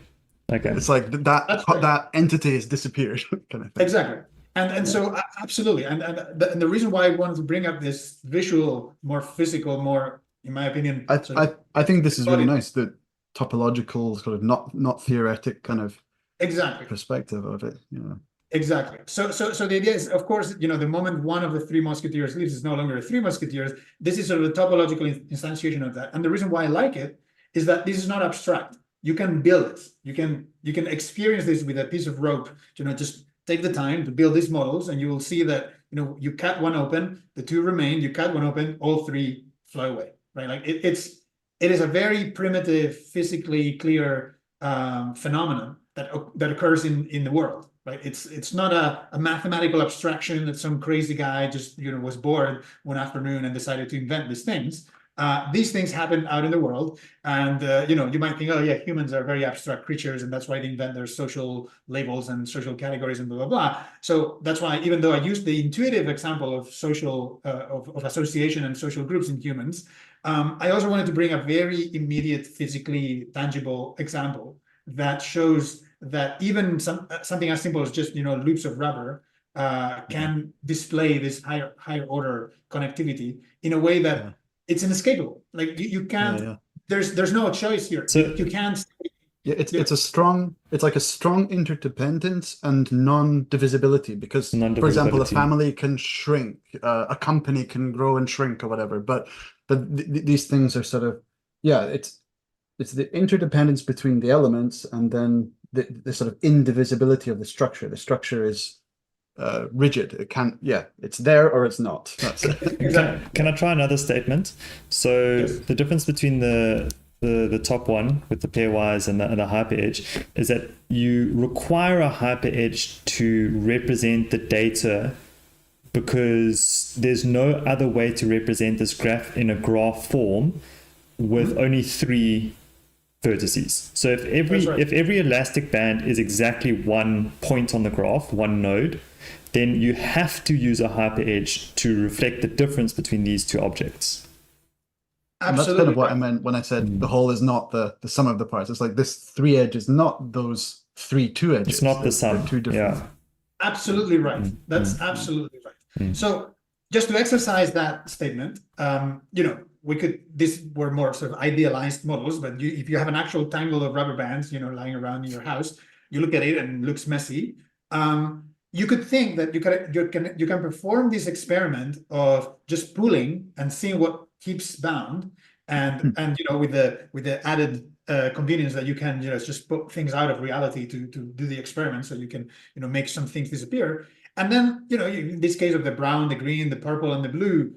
It's like that entity has disappeared, kind of thing. Exactly. And so absolutely. And the reason why I wanted to bring up this visual, more physical, more in my opinion. I think this is really nice, the topological sort of not theoretic kind of exactly perspective of it. Yeah. Exactly. So the idea is, of course, the moment one of the three musketeers leaves, is no longer three musketeers. This is sort of the topological instantiation of that. And the reason why I like it is that this is not abstract. You can build it. You can experience this with a piece of rope. Just take the time to build these models, and you will see that you cut one open, the two remain. You cut one open, all three fly away. Right? Like it is a very primitive, physically clear phenomenon that occurs in the world. Right? It's not a mathematical abstraction that some crazy guy just was bored one afternoon and decided to invent these things. These things happen out in the world, and you might think, oh yeah, humans are very abstract creatures, and that's why they invent their social labels and social categories and blah blah blah. So that's why, even though I used the intuitive example of social of association and social groups in humans, I also wanted to bring a very immediate, physically tangible example that shows that even something as simple as just loops of rubber can display this higher order connectivity in a way that it's inescapable. Like you can't. There's no choice here. So you can't. Yeah, it's like a strong interdependence and non-divisibility, because, for example, a family can shrink, a company can grow and shrink or whatever. But these things are sort of it's the interdependence between the elements, and then the sort of indivisibility of the structure. The structure is rigid. It can't. Yeah, it's there or it's not. That's it. Exactly. Can I try another statement? So yes. The difference between the top one with the pairwise and the hyperedge is that you require a hyperedge to represent the data, because there's no other way to represent this graph in a graph form with only three vertices. So if every elastic band is exactly one point on the graph, one node, then you have to use a hyperedge to reflect the difference between these two objects. Absolutely. And that's kind of what I meant when I said the whole is not the sum of the parts. It's like this three edge is not those two edges. It's not the sum. Two different. Yeah. Absolutely right. That's absolutely right. So just to exercise that statement, these were more sort of idealized models, but if you have an actual tangle of rubber bands, lying around in your house, you look at it and it looks messy. You could think that you can perform this experiment of just pulling and seeing what keeps bound, and with the added convenience that you can just put things out of reality to do the experiment, so you can make some things disappear. And then in this case of the brown, the green, the purple, and the blue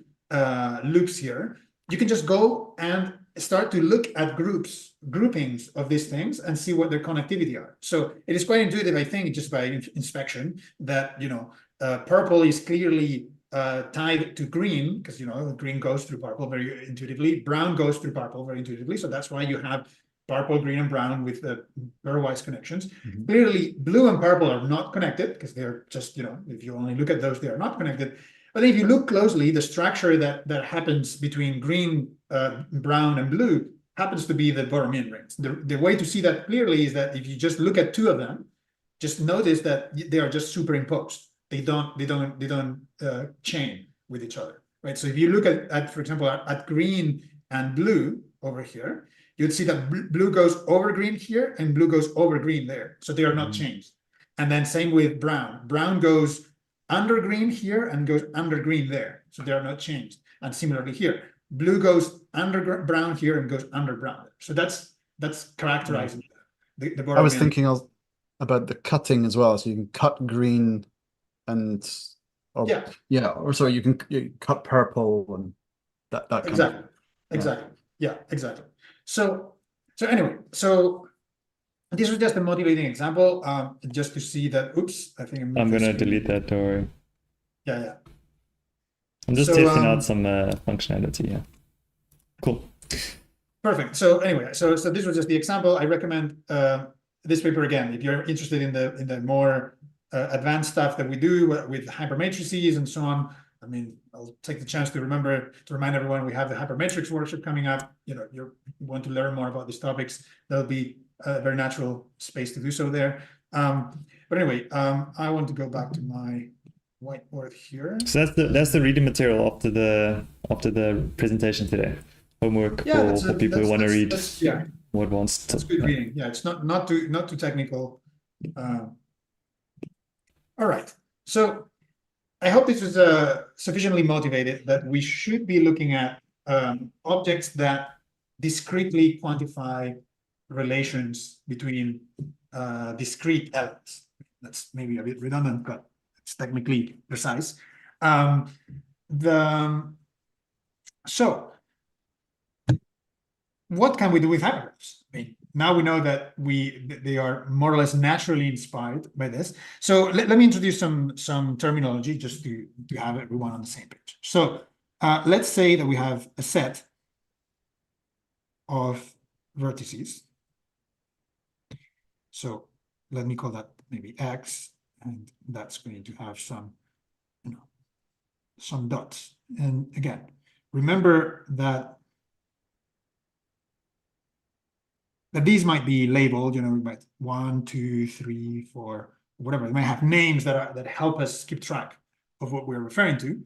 loops here, you can just go and start to look at groupings of these things and see what their connectivity are. So it is quite intuitive, I think, just by inspection, that purple is clearly tied to green, because green goes through purple very intuitively, brown goes through purple very intuitively. So that's why you have purple, green, and brown with the pairwise connections. Clearly, blue and purple are not connected, because they're just if you only look at those, they are not connected. But if you look closely, the structure that happens between green, brown, and blue happens to be the Borromean rings. The way to see that clearly is that if you just look at two of them, just notice that they are just superimposed. They don't chain with each other, right? So if you look at for example, at green and blue over here, you'd see that blue goes over green here and blue goes over green there. So they are not changed. And then same with brown. Brown goes under green here and goes under green there. So they are not changed. And similarly here, blue goes under brown here and goes under brown there. So that's characterizing the Borromean. I was thinking about the cutting as well. So you can cut green and you can cut purple and that kind exactly. of. Exactly. Yeah, exactly. So anyway, so this was just a motivating example, just to see that. Oops, I think I'm going to delete that, don't worry. Yeah. I'm just testing out some functionality. Yeah. Cool. Perfect. So anyway, so this was just the example. I recommend this paper again if you're interested in the more advanced stuff that we do with hypermatrices and so on. I mean, I'll take the chance to remind everyone we have the Hypermatrix workshop coming up. You want to learn more about these topics, that'll be a very natural space to do so there. But anyway, I want to go back to my whiteboard here. So that's the reading material after the presentation today. homework Yeah, for people who want to read yeah, more advanced. that's good reading. Yeah, it's not too technical. All right. So I hope this was sufficiently motivated that we should be looking at objects that discretely quantify relations between discrete elements. That's maybe a bit redundant, but it's technically precise. So what can we do with hypergraphs? I mean, now we know that they are more or less naturally inspired by this. So let me introduce some terminology just to have everyone on the same page. So let's say that we have a set of vertices. So let me call that maybe X, and that's going to have some, some dots. And again, remember that these might be labeled, we might 1, 2, 3, 4, whatever. They might have names that help us keep track of what we're referring to.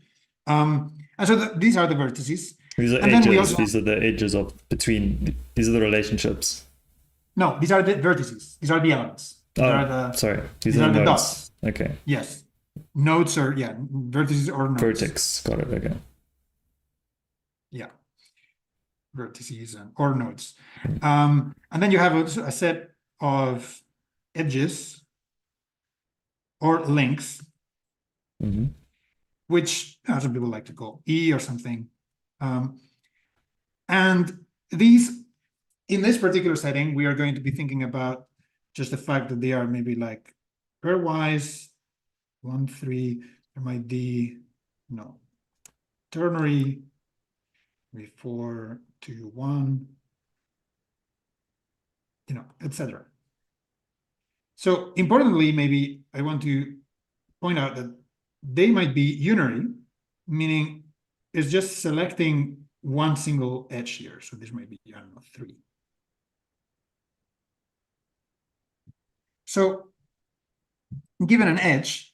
And so these are the vertices. These are edges. These are the edges of between. These are the relationships. No, these are the vertices. These are the elements. Sorry. These are the dots. Okay. Yes. Nodes are, vertices or nodes. Vertex. Got it. Okay. Yeah. Vertices or nodes. And then you have a set of edges or links, which some people like to call E or something. And these, in this particular setting, we are going to be thinking about just the fact that they are maybe like pairwise, 1, 3, there might be, ternary, maybe 4, 2, 1, etc. So importantly, maybe I want to point out that they might be unary, meaning it's just selecting one single edge here. So this might be, 3. So given an edge,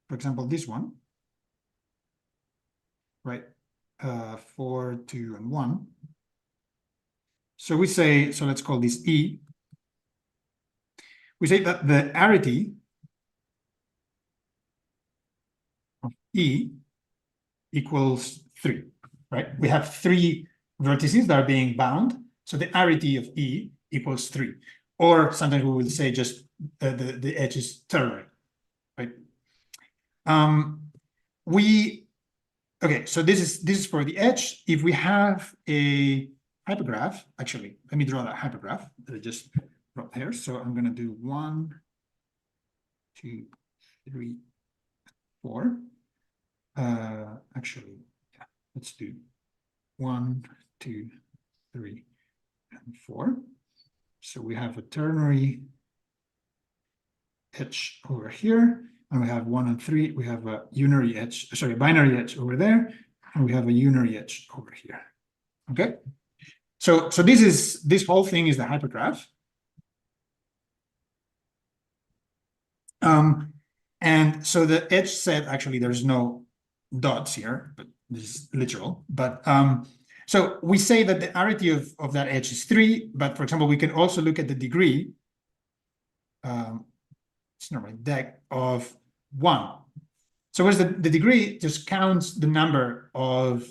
for example, this one, right? 4, 2, and 1. So we say, so let's call this E. We say that the arity of E equals 3, right? We have 3 vertices that are being bound. So the arity of E equals 3. Or sometimes we will say just the edge is ternary, right? Okay, so this is for the edge. If we have a hypergraph, actually, let me draw that hypergraph that I just brought here. So I'm going to do 1, 2, 3, 4. Actually, let's do 1, 2, 3, and 4. So we have a ternary edge over here, and we have 1 and 3. We have a unary edge, sorry, a binary edge over there, and we have a unary edge over here. Okay, so this whole thing is the hypergraph. And so the edge set, actually, there's no dots here, but this is literal. But so we say that the arity of that edge is 3, but for example, we can also look at the degree. It's not my deck of 1. So where's the degree just counts the number of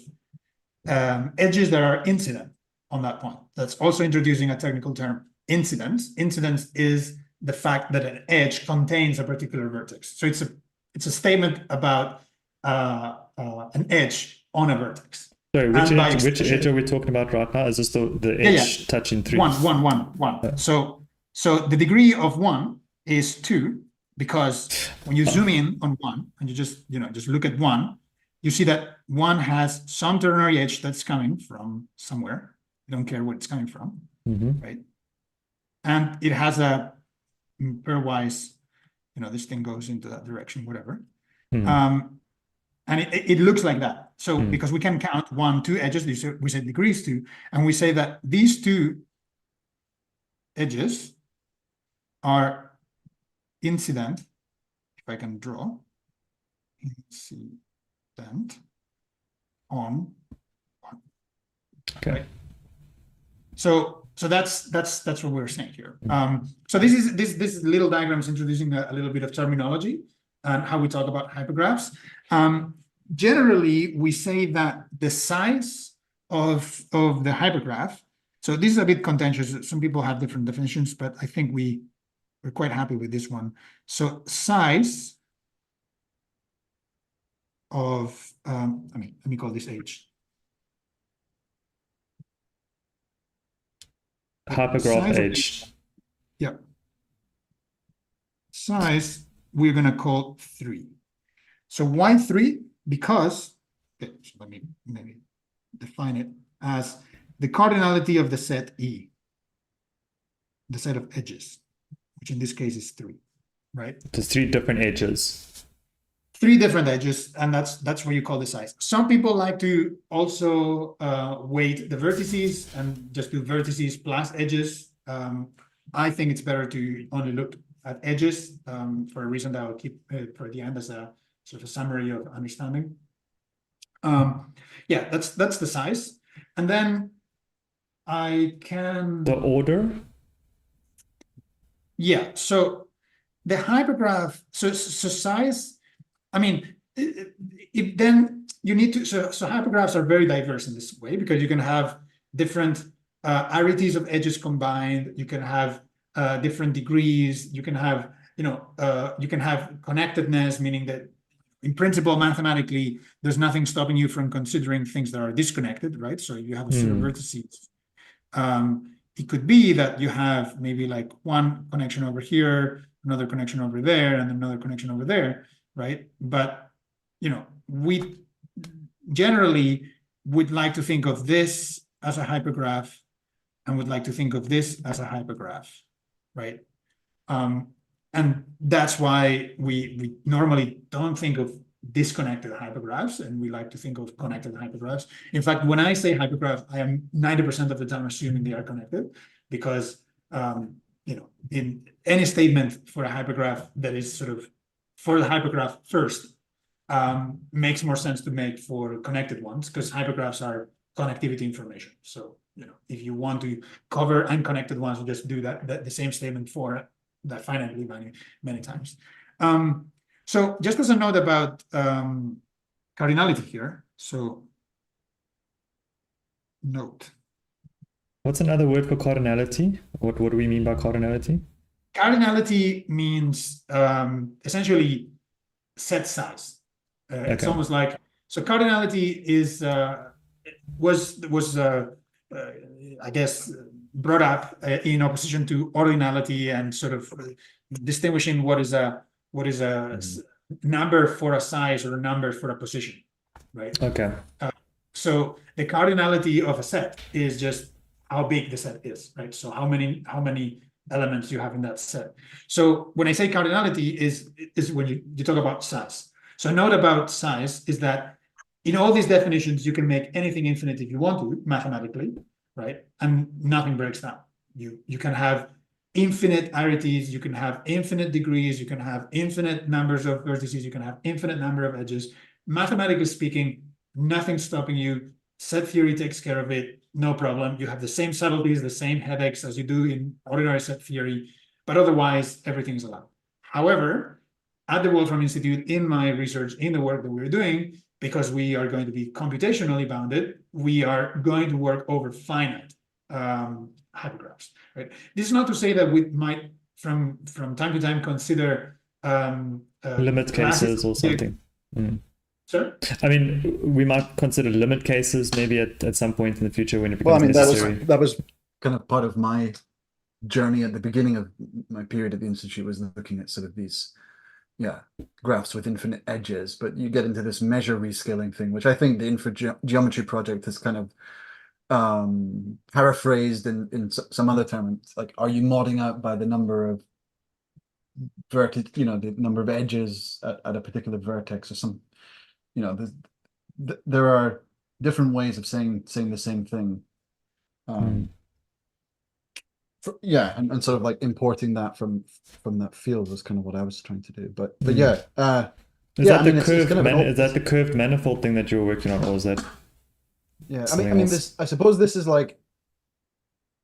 edges that are incident on that point. That's also introducing a technical term, incidence. Incidence is the fact that an edge contains a particular vertex. So it's a statement about an edge on a vertex. Sorry, which edge are we talking about right now? Is this the edge touching 3? 1. Yeah. So the degree of 1 is 2, because when you zoom in on 1 and you just look at 1, you see that 1 has some ternary edge that's coming from somewhere. You don't care where it's coming from, right? And it has a pairwise, this thing goes into that direction, whatever. And it looks like that. So because we can count 1, 2 edges, we say degrees 2, and we say that these 2 edges are incident, if I can draw, incident on 1. Okay. Right? So that's what we're saying here. So this is little diagrams introducing a little bit of terminology and how we talk about hypergraphs. Generally, we say that the size of the hypergraph. So this is a bit contentious. Some people have different definitions, but I think we're quite happy with this one. So size of let me call this H. Hypergraph H. Yeah. Size, we're going to call 3. So why 3? Because, okay, so let me maybe define it as the cardinality of the set E, the set of edges, which in this case is 3, right? There's 3 different edges. 3 different edges, and that's what you call the size. Some people like to also weight the vertices and just do vertices plus edges. I think it's better to only look at edges for a reason that I'll keep for the end as a sort of a summary of understanding. Yeah, that's the size, and then I can The order. Yeah, so the hypergraph, so size. I mean, if then you need to, so hypergraphs are very diverse in this way because you can have different arities of edges combined. You can have different degrees. You can have, you can have connectedness, meaning that in principle, mathematically, there's nothing stopping you from considering things that are disconnected, right? So you have a set of vertices. It could be that you have maybe like one connection over here, another connection over there, and another connection over there. Right, but we generally would like to think of this as a hypergraph, and would like to think of this as a hypergraph, right? And that's why we normally don't think of disconnected hypergraphs, and we like to think of connected hypergraphs. In fact, when I say hypergraph, I am 90% of the time assuming they are connected, because in any statement for a hypergraph that is sort of for the hypergraph first makes more sense to make for connected ones, because hypergraphs are connectivity information. So if you want to cover unconnected ones, you just do that the same statement for that finitely many times. So just as a note about cardinality here. So note. What's another word for cardinality? What do we mean by cardinality? Cardinality means essentially set size. It's almost like, so cardinality is was I guess brought up in opposition to ordinality, and sort of distinguishing what is a number for a size or a number for a position, right? Okay. So the cardinality of a set is just how big the set is, right? So how many elements you have in that set. So when I say cardinality is when you talk about size. So note about size is that in all these definitions, you can make anything infinite if you want to, mathematically, right? And nothing breaks down. You can have infinite arities, you can have infinite degrees, you can have infinite numbers of vertices, you can have infinite number of edges. Mathematically speaking, nothing's stopping you. Set theory takes care of it, no problem. You have the same subtleties, the same headaches as you do in ordinary set theory, but otherwise everything is allowed. However, at the Wolfram Institute, in my research, in the work that we're doing, because we are going to be computationally bounded, we are going to work over finite hypergraphs, right? This is not to say that we might, from time to time, consider limit cases or something. Sir? I mean, we might consider limit cases maybe at some point in the future when it becomes necessary. That was kind of part of my journey at the beginning of my period at the Institute, was looking at sort of these graphs with infinite edges, but you get into this measure rescaling thing, which I think the Infogeometry project has kind of paraphrased in some other term. It's like, are you modding out by the number of the number of edges at a particular vertex or some, there are different ways of saying the same thing. And sort of like importing that from that field was kind of what I was trying to do. But is that the curved manifold thing that you were working on, or is that Yeah, I something mean, else. this. I suppose this is like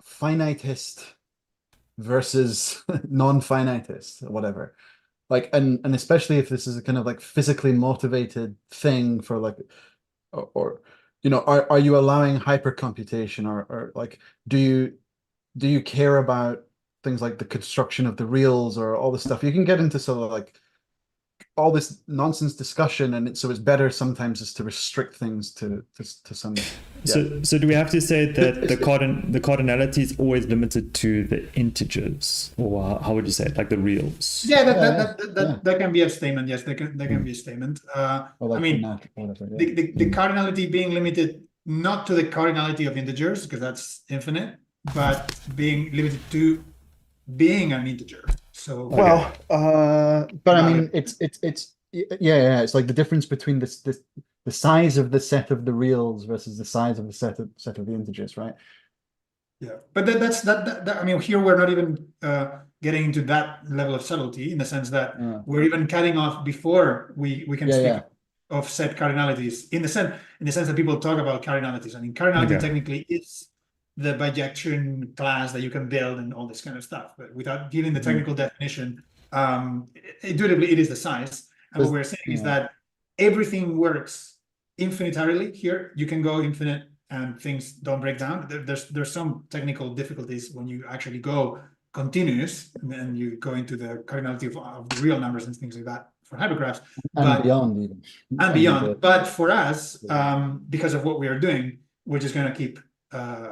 finitist versus non-finitist or whatever. Like, and especially if this is a kind of like physically motivated thing for like, or you know, are you allowing hypercomputation or like, do you care about things like the construction of the reals or all this stuff? You can get into sort of like all this nonsense discussion, and so it's better sometimes just to restrict things to some. So do we have to say that the cardinality is always limited to the integers, or how would you say it, like the reals? Yeah, Yeah. that can be a statement. Yes, that can be a statement. Or like I mean, whatever, the cardinality being limited not to the cardinality of integers, because that's infinite, but being limited to being an integer. So Well, but I mean, it's it's like the difference between the size of the set of the reals versus the size of the set of the integers, right? yeah, but that I mean, here we're not even getting into that level of subtlety, in the sense that we're even cutting off before we can speak of set cardinalities, in the sense that people talk about cardinalities. I mean, cardinality technically is the bijection class that you can build and all this kind of stuff, but without giving the technical definition, intuitively it is the size. And what we're saying is that everything works infinitarily here. You can go infinite and things don't break down. There's some technical difficulties when you actually go continuous, and then you go into the cardinality of the real numbers and things like that for hypergraphs, and beyond even. And beyond. But for us, because of what we are doing, we're just going to keep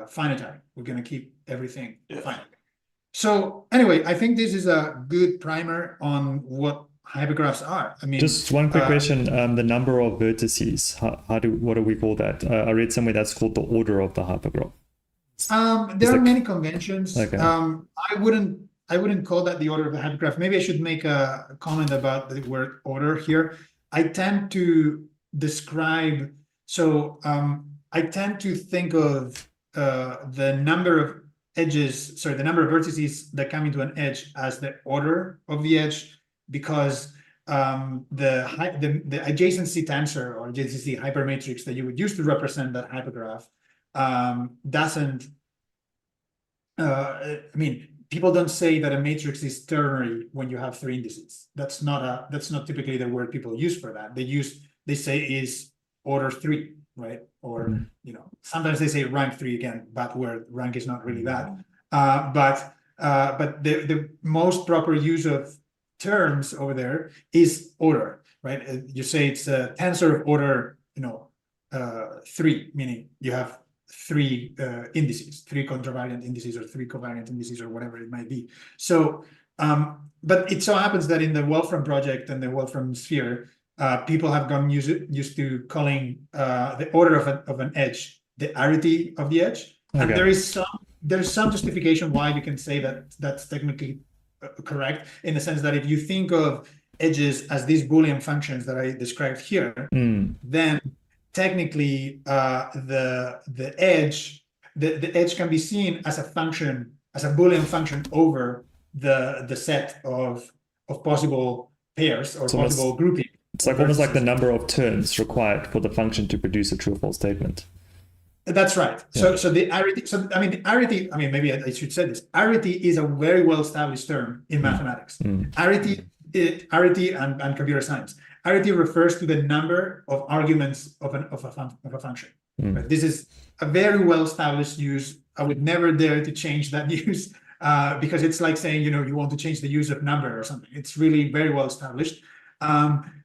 finitary. We're going to keep everything finite. So anyway, I think this is a good primer on what hypergraphs are. I mean, just one quick question: the number of vertices. What do we call that? I read somewhere that's called the order of the hypergraph. There are many conventions. Okay. I wouldn't call that the order of the hypergraph. Maybe I should make a comment about the word order here. I tend to describe. So I tend to think of the number of edges, sorry, the number of vertices that come into an edge as the order of the edge, because the adjacency tensor or adjacency hypermatrix that you would use to represent that hypergraph doesn't. I mean, people don't say that a matrix is ternary when you have three indices. That's not typically the word people use for that. They say is order 3. Right? Or you know, sometimes they say rank 3 again, but where rank is not really that. But the most proper use of terms over there is order, right? You say it's a tensor of order, you know, 3, meaning you have 3 indices, 3 contravariant indices or 3 covariant indices or whatever it might be. So, but it so happens that in the Wolfram project and the Wolfram sphere, people have gotten used to calling the order of an edge the arity of the edge. And there's some justification why you can say that that's technically correct, in the sense that if you think of edges as these Boolean functions that I described here, then technically the edge can be seen as a function, as a Boolean function over the set of possible pairs or possible grouping. It's like almost like the number of turns required for the function to produce a true or false statement. That's right. Yeah. So the arity. So I mean, the arity. I mean, maybe I should say this. Arity is a very well established term in mathematics. Arity and computer science. Arity refers to the number of arguments of a function. Right? This is a very well established use. I would never dare to change that use because it's like saying, you know, you want to change the use of number or something. It's really very well established.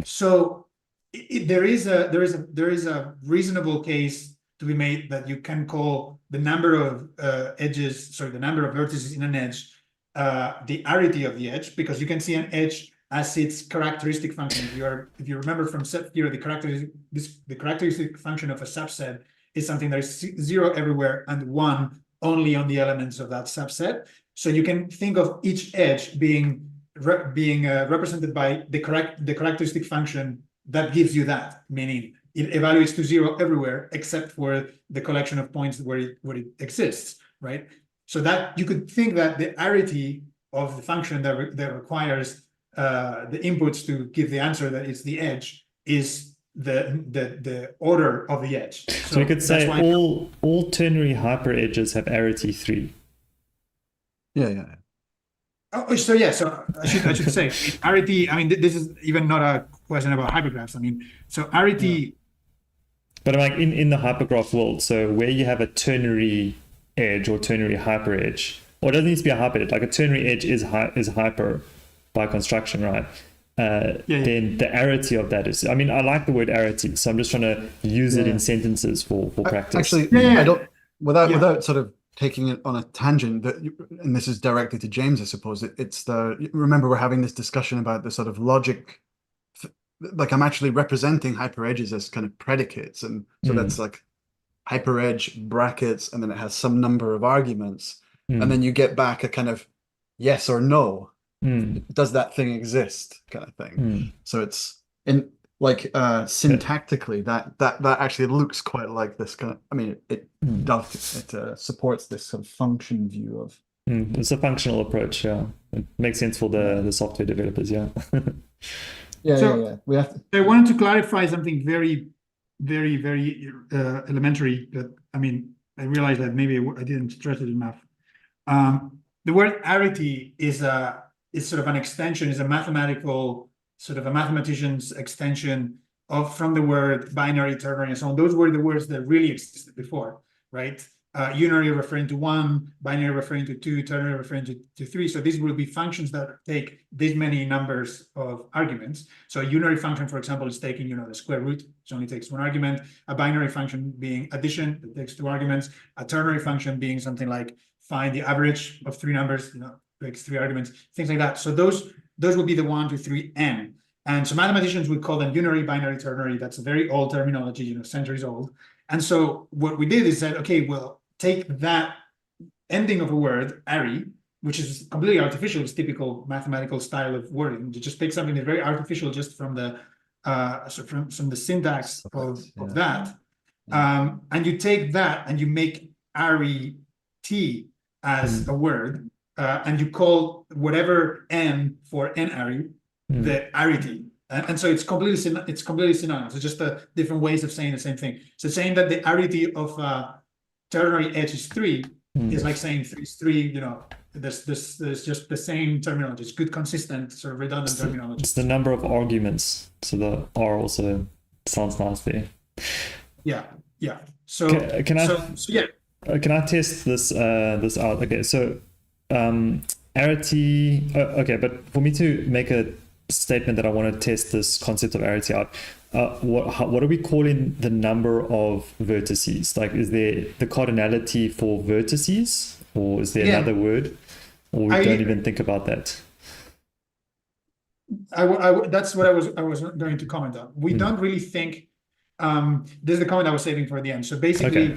So there is a reasonable case to be made that you can call the number of the number of vertices in an edge, the arity of the edge, because you can see an edge as its characteristic function. If you remember from set theory, the characteristic function of a subset is something that is 0 everywhere and 1 only on the elements of that subset. So you can think of each edge being represented by the characteristic function that gives you that, meaning it evaluates to 0 everywhere except for the collection of points where it exists, right? So that you could think that the arity of the function that requires the inputs to give the answer that it's the edge is the order of the edge. So we could say all ternary hyper edges have arity 3. Yeah. Oh, so yeah, so I should say arity. I mean, this is even not a question about hypergraphs. I mean, so arity. But like in the hypergraph world, so where you have a ternary edge or ternary hyper edge, or it doesn't need to be a hyper edge, like a ternary edge is hyper by construction, right? Then the arity of that is, I mean, I like the word arity, so I'm just trying to use it in sentences for practice. Actually, I don't, without sort of taking it on a tangent, and this is directly to James, I suppose, remember we're having this discussion about the sort of logic, like I'm actually representing hyper edges as kind of predicates, and so that's like hyper edge brackets, and then it has some number of arguments, and then you get back a kind of yes or no. Does that thing exist kind of thing. So it's in like syntactically that actually looks quite like this kind of, I mean it supports this sort of function view of it's a functional approach. It makes sense for the software developers. Yeah. We have to. I wanted to clarify something very elementary that, I mean, I realized that maybe I didn't stress it enough. The word arity is sort of an extension, is a mathematical, sort of a mathematician's extension from the word binary, ternary, and so on. Those were the words that really existed before, right? Unary referring to 1, binary referring to 2, ternary referring to 3. So these will be functions that take this many numbers of arguments. So a unary function, for example, is taking, the square root, which only takes 1 argument. A binary function being addition, that takes 2 arguments. A ternary function being something like find the average of 3 numbers, takes 3 arguments, things like that. So those would be the 1, 2, 3, n. And so mathematicians would call them unary, binary, ternary. That's a very old terminology, centuries old. And so what we did is said, okay, well, take that ending of a word, array, which is completely artificial, it's typical mathematical style of wording. You just take something that's very artificial just from the from the syntax of that. And you take that and you make array t as a word, and you call whatever n for n array the arity. And so it's completely synonymous. It's just different ways of saying the same thing. So saying that the arity of ternary edge is 3 is like saying 3 is 3. There's just the same terminology. It's good, consistent, sort of redundant terminology. It's the number of arguments. So the R also sounds nice there. Yeah. So can I test this out? Okay, so arity. Okay, but for me to make a statement that I want to test this concept of arity out, what are we calling the number of vertices? Like, is there the cardinality for vertices, or is there another word, or we don't even think about that? That's what I was going to comment on. We don't really think. This is the comment I was saving for the end. So basically,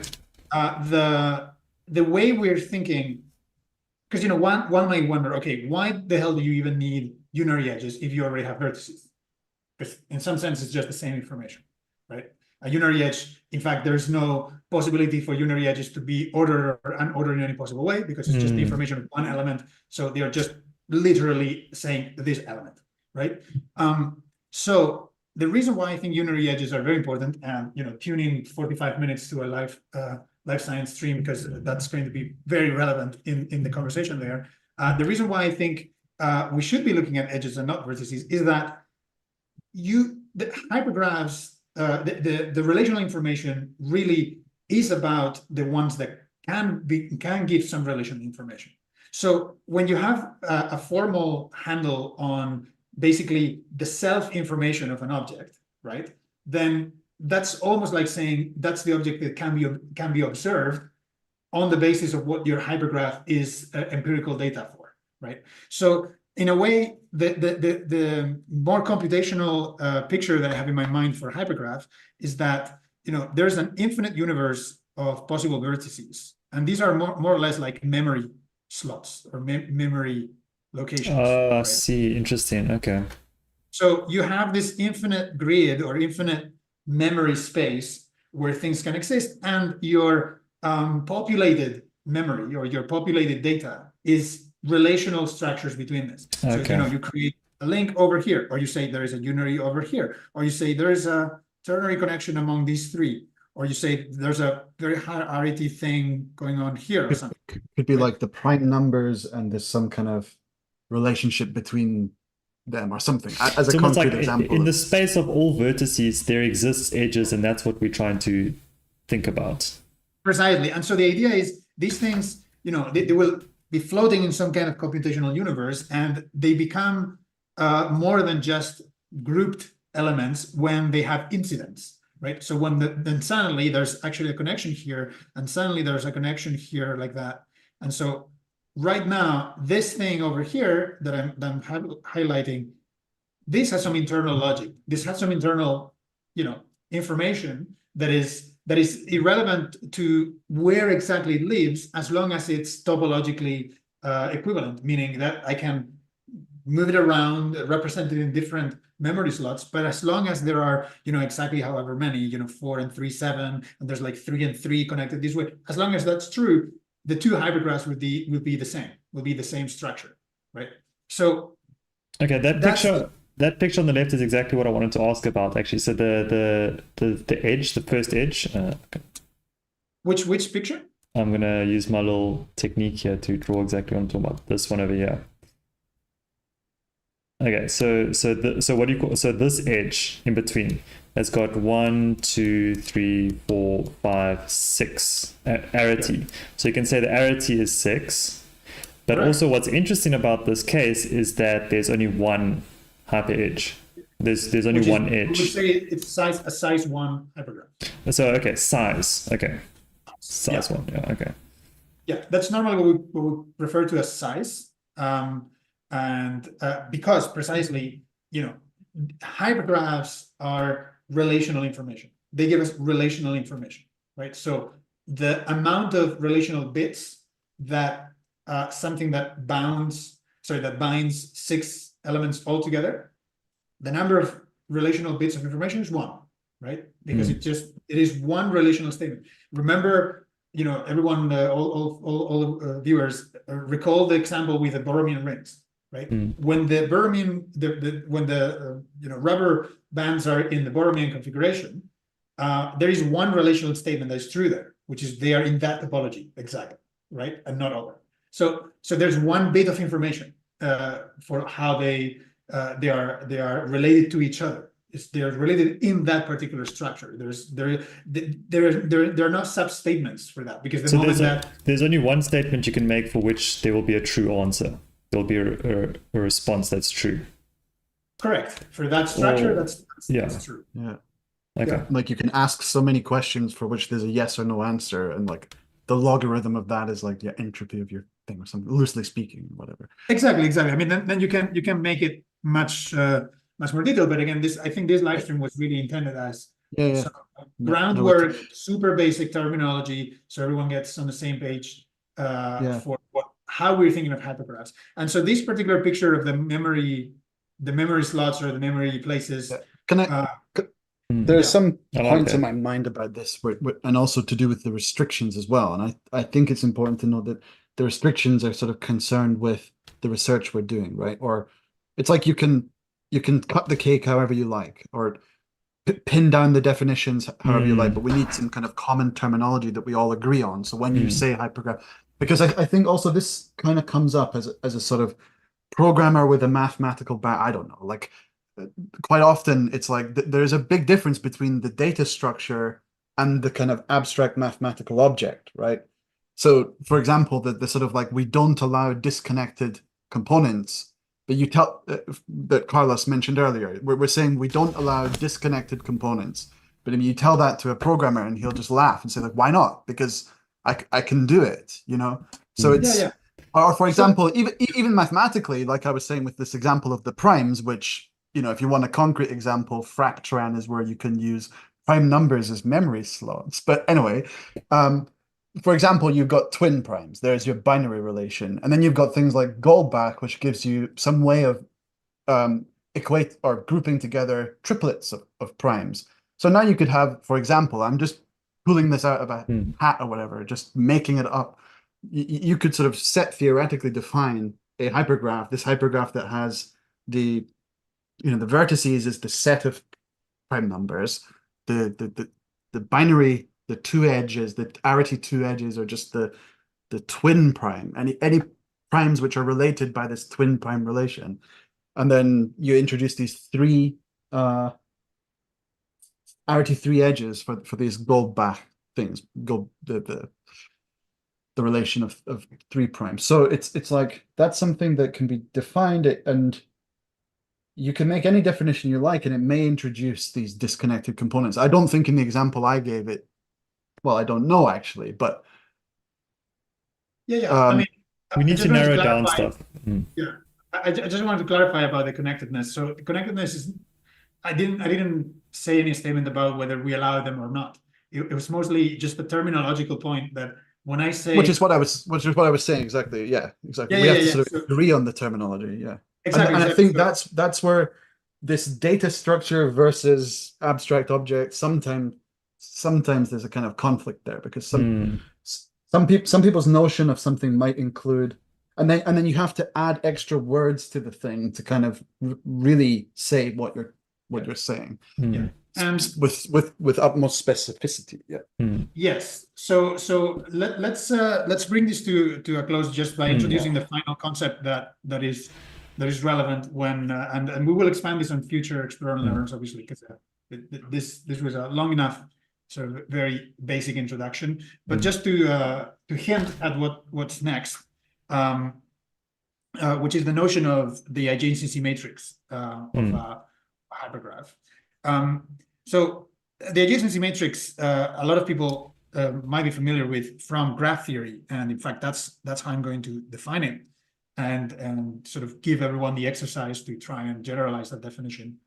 the way we're thinking, because one might wonder, okay, why the hell do you even need unary edges if you already have vertices? Because in some sense, it's just the same information, right? A unary edge, in fact, there's no possibility for unary edges to be ordered or unordered in any possible way, because it's just the information of one element. So they are just literally saying this element, right? So the reason why I think unary edges are very important, and tune in 45 minutes to a life science stream, because that's going to be very relevant in the conversation there. The reason why I think we should be looking at edges and not vertices is that the hypergraphs, the relational information really is about the ones that can give some relational information. So when you have a formal handle on basically the self-information of an object, right, then that's almost like saying that's the object that can be observed on the basis of what your hypergraph is empirical data for, right? So in a way, the more computational picture that I have in my mind for hypergraph is that there's an infinite universe of possible vertices, and these are more or less like memory slots or memory locations. Right? I see. Interesting. Okay. So you have this infinite grid or infinite memory space where things can exist, and your populated memory or your populated data is relational structures between this. Okay. So you create a link over here, or you say there is a unary over here, or you say there is a ternary connection among these three, or you say there's a very high Arity thing going on here or something. Could be Right. like the prime numbers, and there's some kind of relationship between them or something. As a It's almost concrete like example, in the space of all vertices, there exists edges, and that's what we're trying to think about. Precisely. And so the idea is these things, they will be floating in some kind of computational universe, and they become more than just grouped elements when they have incidents, right? So then suddenly there's actually a connection here, and suddenly there's a connection here like that. And so right now, this thing over here that I'm highlighting, this has some internal logic. This has some internal, information that is irrelevant to where exactly it lives, as long as it's topologically equivalent, meaning that I can move it around, represent it in different memory slots. But as long as there are, exactly however many, 4 and 3, 7, and there's like 3 and 3 connected this way, as long as that's true, the two hypergraphs would be the same structure, right? So okay, that picture on the left is exactly what I wanted to ask about, actually. So the edge, the first edge. Which picture? I'm gonna use my little technique here to draw exactly what I'm talking about. This one over here. Okay, so what do you call, so this edge in between has got 1, 2, 3, 4, 5, 6 arity. So you can say the arity is 6. But Right. also what's interesting about this case is that there's only one hyper edge. There's only one We would edge. say it's a size 1 hypergraph. So okay, size. Okay. Size Yeah. 1. Yeah, okay. Yeah, that's normally what we refer to as size. And because precisely, hypergraphs are relational information. They give us relational information, right? So the amount of relational bits that something that binds 6 elements all together, the number of relational bits of information is 1, right? Because it is one relational statement. Remember, everyone, all viewers recall the example with the Borromean rings, right? When the Borromean, when the rubber bands are in the Borromean configuration, there is one relational statement that is true there, which is they are in that topology exactly, right, and not other. So there's one bit of information for how they are related to each other. They're related in that particular structure. There are no sub-statements for that, because the moment there's only one statement you can make for which there will be a true answer. There'll be a response that's true. Correct. For that structure, that's true. yeah. Okay. Yeah, like you can ask so many questions for which there's a yes or no answer, and like the logarithm of that is like the entropy of your thing or something, loosely speaking, whatever. Exactly. I mean, then you can make it much more detailed. But again, I think this live stream was really intended as some groundwork, super basic terminology, so everyone gets on the same page for how we're thinking of hypergraphs. And so this particular picture of the memory slots or the memory places. There's some points in my mind about this, and also to do with the restrictions as well. And I think it's important to note that the restrictions are sort of concerned with the research we're doing, right? Or it's like you can cut the cake however you like, or pin down the definitions however you like, but we need some kind of common terminology that we all agree on. So when you say hypergraph, because I think also this kind of comes up as a sort of programmer with a mathematical I don't know, like quite often it's like there's a big difference between the data structure and the kind of abstract mathematical object, right? So for example, the sort of like, we don't allow disconnected components, but you tell that Carlos mentioned earlier, we're saying we don't allow disconnected components, but if you tell that to a programmer and he'll just laugh and say like, why not? Because I can do it, So it's or for example, even mathematically, like I was saying with this example of the primes, which, if you want a concrete example, Fractran is where you can use prime numbers as memory slots. But anyway, for example, you've got twin primes. There's your binary relation. And then you've got things like Goldbach, which gives you some way of equate or grouping together triplets of primes. So now you could have, for example, I'm just pulling this out of a hat or whatever, just making it up. You could sort of theoretically define a hypergraph, this hypergraph that has the vertices is the set of prime numbers, the binary, the two edges, the Arity two edges are just the twin prime, any primes which are related by this twin prime relation. And then you introduce these three Arity three edges for these gold back things, the relation of three primes. So it's like that's something that can be defined, and you can make any definition you like, and it may introduce these disconnected components. I don't think in the example I gave it, well, I don't know actually, but I mean, we need to narrow down clarify, stuff. Yeah, I just wanted to clarify about the connectedness. So the connectedness is, I didn't say any statement about whether we allow them or not. It was mostly just a terminological point that when I say, which is what I was saying exactly. Yeah, exactly. Yeah, we have to yeah, sort of agree on the terminology. Yeah, exactly. And I think that's where this data structure versus abstract object sometimes there's a kind of conflict there, because some people's notion of something might include, and then you have to add extra words to the thing to kind of really say what you're saying. Yeah. And with utmost specificity. Yeah. Yes. So let's bring this to a close just by introducing the final concept that is relevant when and we will expand this on future Explore and Learns, obviously, because this was a long enough sort of very basic introduction. But just to hint at what's next, which is the notion of the adjacency matrix of a hypergraph. So the adjacency matrix, a lot of people might be familiar with from graph theory, and in fact, that's how I'm going to define it, and sort of give everyone the exercise to try and generalize that definition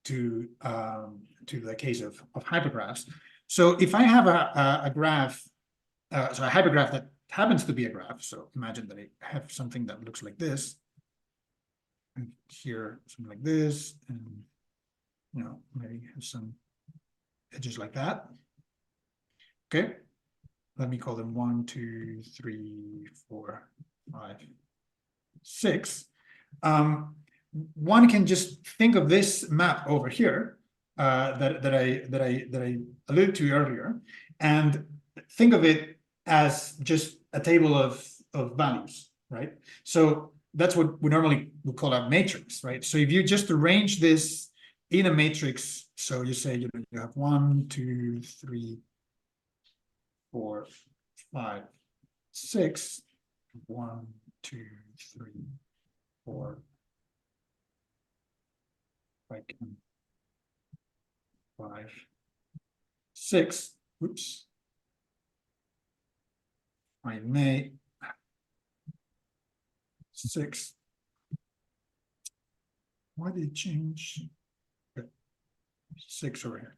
to the case of hypergraphs. So if I have a graph, so a hypergraph that happens to be a graph, so imagine that I have something that looks like this, and here something like this, and maybe have some edges like that. Okay, let me call them 1, 2, 3, 4, 5, 6. One can just think of this map over here that I alluded to earlier, and think of it as just a table of values, right? So that's what we normally would call a matrix, right? So if you just arrange this in a matrix, so you say you have 1, 2, 3, 4, 5, 6, 1, 2, 3, 4, 5, 6. Oops. I may 6. Why did it change? 6 over here.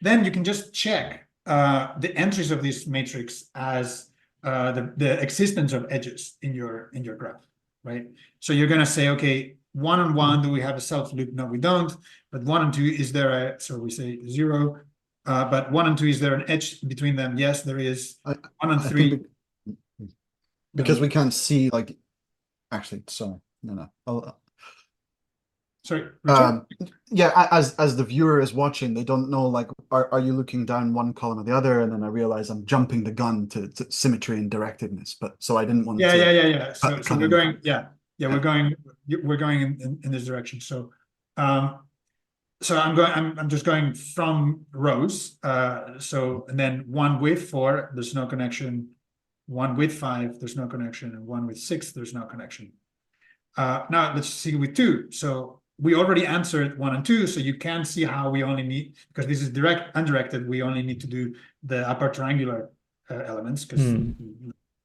Then you can just check the entries of this matrix as the existence of edges in your graph, right? So you're going to say, okay, 1 and 1, do we have a self loop? No, we don't. But 1 and 2, is there a, so we say 0. But 1 and 2, is there an edge between them? Yes, there is. 1 and 3. Because we can't see, like, actually, sorry, no. Sorry. Yeah, as the viewer is watching, they don't know, like, are you looking down one column or the other? And then I realize I'm jumping the gun to symmetry and directdirectedness. But so I didn't want to. Yeah. So we're going. We're going in this direction. So, I'm just going from rows. So and then 1 with 4, there's no connection. 1 with 5, there's no connection, and 1 with 6, there's no connection. Now let's see with 2. So we already answered 1 and 2, so you can see how we only need, because this is direct, undirected, we only need to do the upper triangular elements, because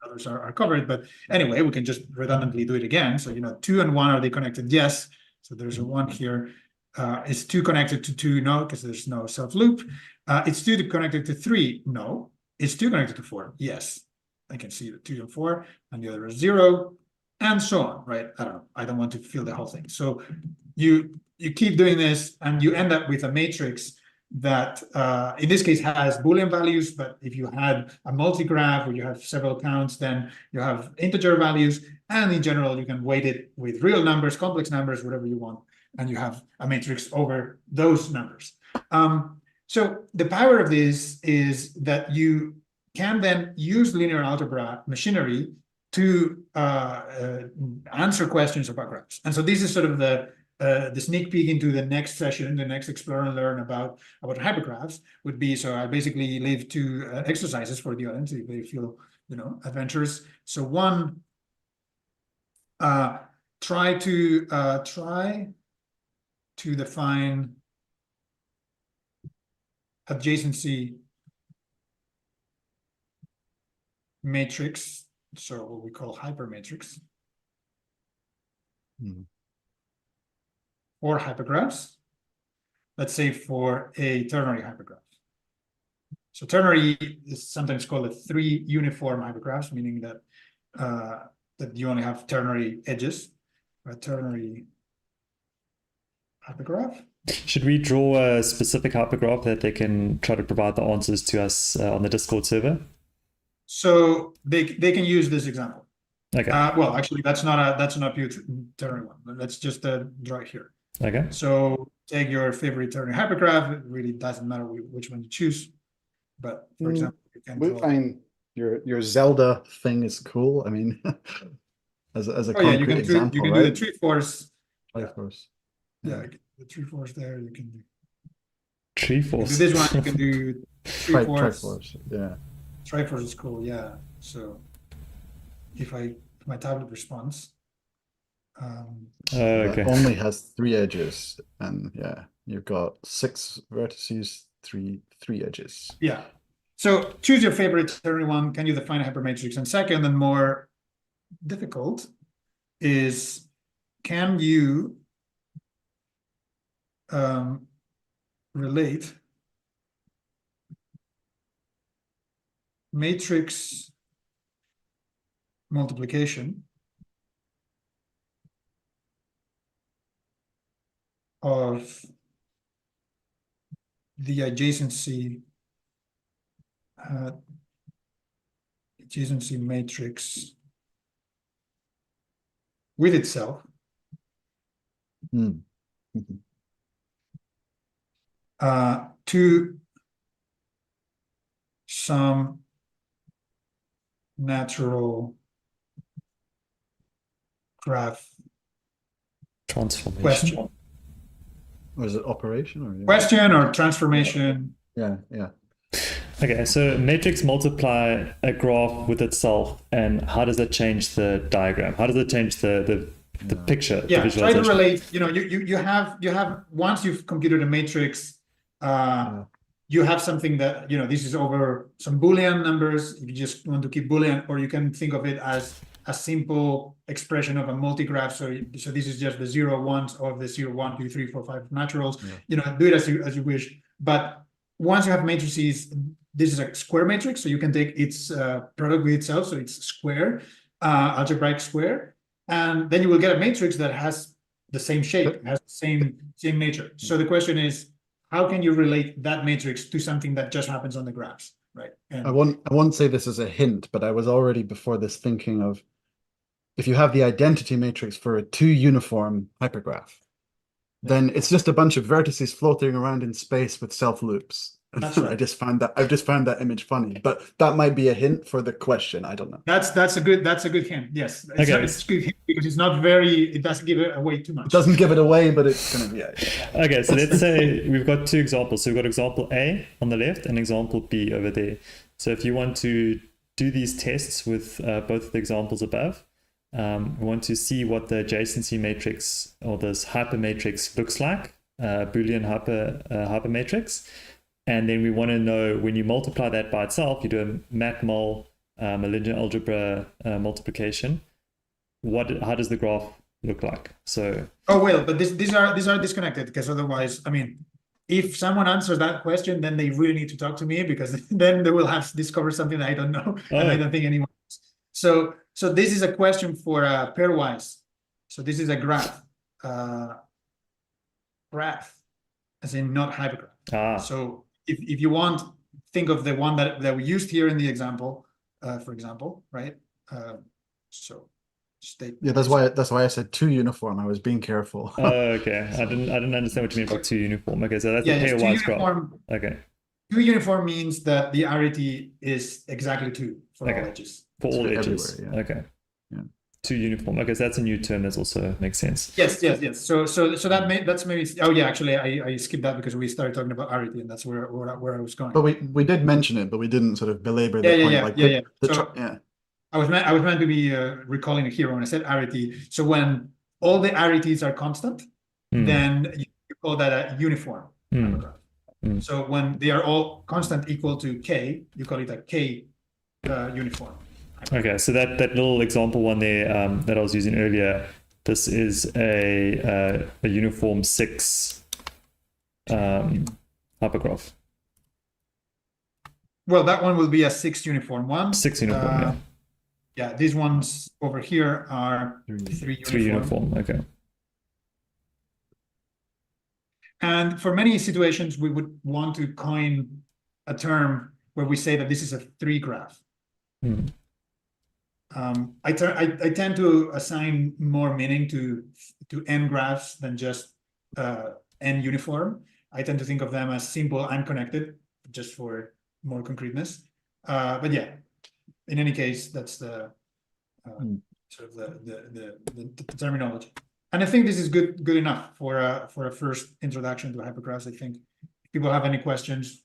others are covered. But anyway, we can just redundantly do it again. So 2 and 1, are they connected? Yes. So there's a 1 here. Is 2 connected to 2? No, because there's no self loop. It's 2 connected to 3? No. Is 2 connected to 4? Yes. I can see the 2 and 4, and the other is 0, and so on, right? I don't know. I don't want to fill the whole thing. So you keep doing this, and you end up with a matrix that, in this case, has Boolean values. But if you had a multi-graph where you have several counts, then you have integer values. And in general, you can weight it with real numbers, complex numbers, whatever you want, and you have a matrix over those numbers. So the power of this is that you can then use linear algebra machinery to answer questions about graphs. And so this is sort of the sneak peek into the next session, the next Explore and Learn about hypergraphs would be. So I basically leave two exercises for the audience if they feel, adventurous. So one, try to define adjacency matrix, so what we call hypermatrix, or hypergraphs, let's say for a ternary hypergraph. So ternary is sometimes called a 3 uniform hypergraphs, meaning that that you only have ternary edges, a ternary hypergraph. Should we draw a specific hypergraph that they can try to provide the answers to us on the Discord server? So they can use this example. Okay. Well, actually, that's not pure ternary one. Let's just draw it here. Okay. So take your favorite ternary hypergraph. It really doesn't matter which one you choose. But for example, you can draw... find your Zelda thing is cool. I mean, as a concrete example, you can do the Treeforce. Treeforce. Yeah, the Treeforce there. You can do Treeforce. this one. You can do Triforce. Yeah. Triforce is cool. Yeah. So if my tablet responds, it only has 3 edges, and yeah, you've got 6 vertices, three edges. Yeah. So choose your favorite ternary one. Can you define a hypermatrix? And second, and more difficult, is can you relate matrix multiplication of the adjacency matrix with itself to some natural graph transformation question. Or is it operation or question or transformation? Yeah. Okay, so matrix multiply a graph with itself, and how does that change the diagram? How does it change the picture? Yeah, the try to relate. You have once you've computed a matrix, you have something that this is over some Boolean numbers. If you just want to keep Boolean, or you can think of it as a simple expression of a multigraph. So this is just the 0 1s of the 0 1 2 3 4 5 naturals. Do it as you wish. But once you have matrices, this is a square matrix, so you can take its product with itself, so it's square, algebraic square, and then you will get a matrix that has the same shape, has the same nature. So the question is, how can you relate that matrix to something that just happens on the graphs, right? And I won't say this as a hint, but I was already before this thinking of, if you have the identity matrix for a 2 uniform hypergraph, then it's just a bunch of vertices floating around in space with self loops. That's right. I've just found that image funny, but that might be a hint for the question. I don't know. That's a good hint. Yes, it's a good hint because it doesn't give it away too much. It doesn't give it away, but it's gonna be. Okay, so let's say we've got 2 examples. So we've got example A on the left and example B over there. So if you want to do these tests with both the examples above, we want to see what the adjacency matrix or this hypermatrix looks like, Boolean hypermatrix. And then we want to know, when you multiply that by itself, you do a matmul, a linear algebra multiplication. How does the graph look like? So but these are disconnected, because otherwise, I mean, if someone answers that question, then they really need to talk to me, because then they will have discovered something that I don't know, and I don't think anyone knows. So this is a question for pairwise. So this is a graph, as in not hypergraph. So if you want, think of the one that we used here in the example, for example, right? So state. Yeah, that's why I said too uniform. I was being careful. Oh, okay. I didn't understand what you mean by too uniform. Okay, so that's a it's too pairwise graph. uniform. Okay. Too uniform means that the arity is exactly 2 for all Okay. edges. For all So edges. everywhere, yeah. Okay. Yeah. Too uniform. Okay, so that's a new term that also makes sense. Yes. So that's maybe. Oh yeah, actually, I skipped that because we started talking about arity, and that's where I was going. But we did mention it, but we didn't sort of belabor the point. Yeah. I was meant to be recalling it here when I said arity. So when all the arities are constant, then you call that a uniform hypergraph. So when they are all constant equal to k, you call it a k uniform. Okay, so that little example one there that I was using earlier, this is a uniform 6 hypergraph. Well, that one will be a 6 uniform one. 6 uniform, yeah. Yeah, these ones over here are 3 uniform. Okay. And for many situations, we would want to coin a term where we say that this is a 3 graph. I tend to assign more meaning to n graphs than just n uniform. I tend to think of them as simple and connected, just for more concreteness. But yeah, in any case, that's the sort of the terminology. And I think this is good enough for a first introduction to hypergraphs. I think if people have any questions,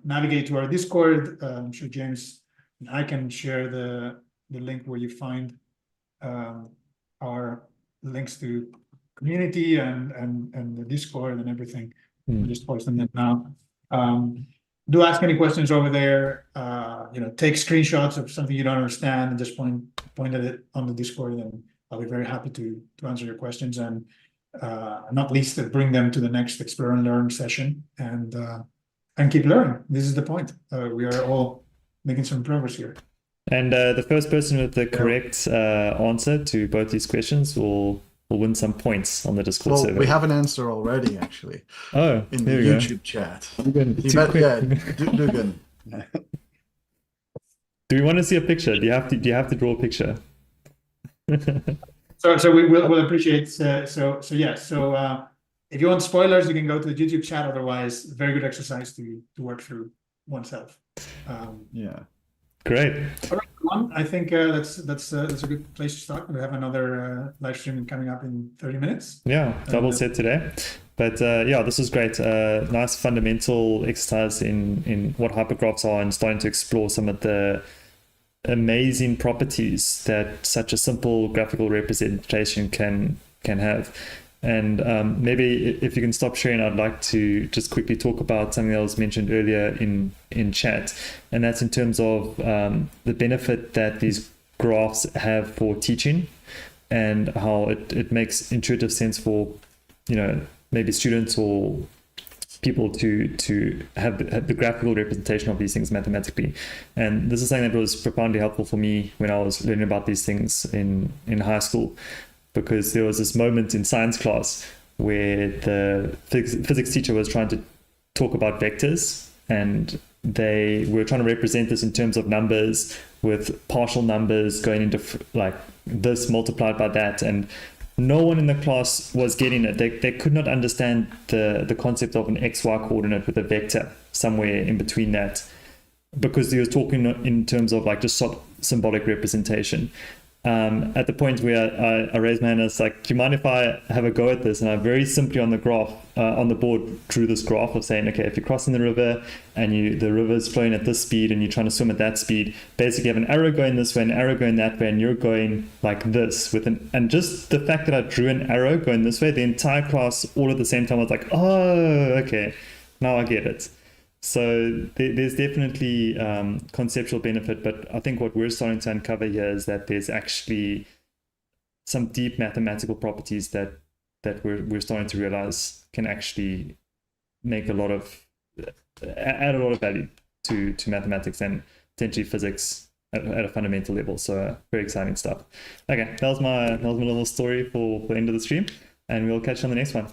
navigate to our Discord. I'm sure James and I can share the link where you find our links to community and the Discord and everything. We'll just post them there now. Do ask any questions over there. Take screenshots of something you don't understand and just point at it on the Discord, and I'll be very happy to answer your questions, and not least to bring them to the next Explore and Learn session, and keep learning. This is the point. We are all making some progress here. And the first person with the correct answer to both these questions will win some points on the Discord server. We have an answer already, actually. Oh, in the YouTube chat. Dugan. Do we want to see a picture? Do you have to draw a picture? So we'll appreciate. So if you want spoilers, you can go to the YouTube chat. Otherwise, very good exercise to work through oneself. Yeah. Great. All right, everyone. I think that's a good place to start. We have another live stream coming up in 30 minutes. Yeah, double set today. But this is great. Nice fundamental exercise in what hypergraphs are, and starting to explore some of the amazing properties that such a simple graphical representation can have. And maybe if you can stop sharing, I'd like to just quickly talk about something that was mentioned earlier in chat, and that's in terms of the benefit that these graphs have for teaching, and how it makes intuitive sense for maybe students or people to have the graphical representation of these things mathematically. And this is something that was profoundly helpful for me when I was learning about these things in high school, because there was this moment in science class where the physics teacher was trying to talk about vectors, and they were trying to represent this in terms of numbers, with partial numbers going into like this multiplied by that, and no one in the class was getting it. They could not understand the concept of an XY coordinate with a vector somewhere in between that, because he was talking in terms of like just symbolic representation. At the point where I raised my hand, I was like, do you mind if I have a go at this? And I very simply on the graph, on the board, drew this graph of saying, okay, if you're crossing the river and the river is flowing at this speed and you're trying to swim at that speed, basically you have an arrow going this way, an arrow going that way, and you're going like this and just the fact that I drew an arrow going this way, the entire class all at the same time was like, oh, okay, now I get it. So there's definitely conceptual benefit, but I think what we're starting to uncover here is that there's actually some deep mathematical properties that we're starting to realize can actually make add a lot of value to mathematics and potentially physics at a fundamental level. So very exciting stuff. Okay, that was my little story for the end of the stream, and we'll catch you on the next one.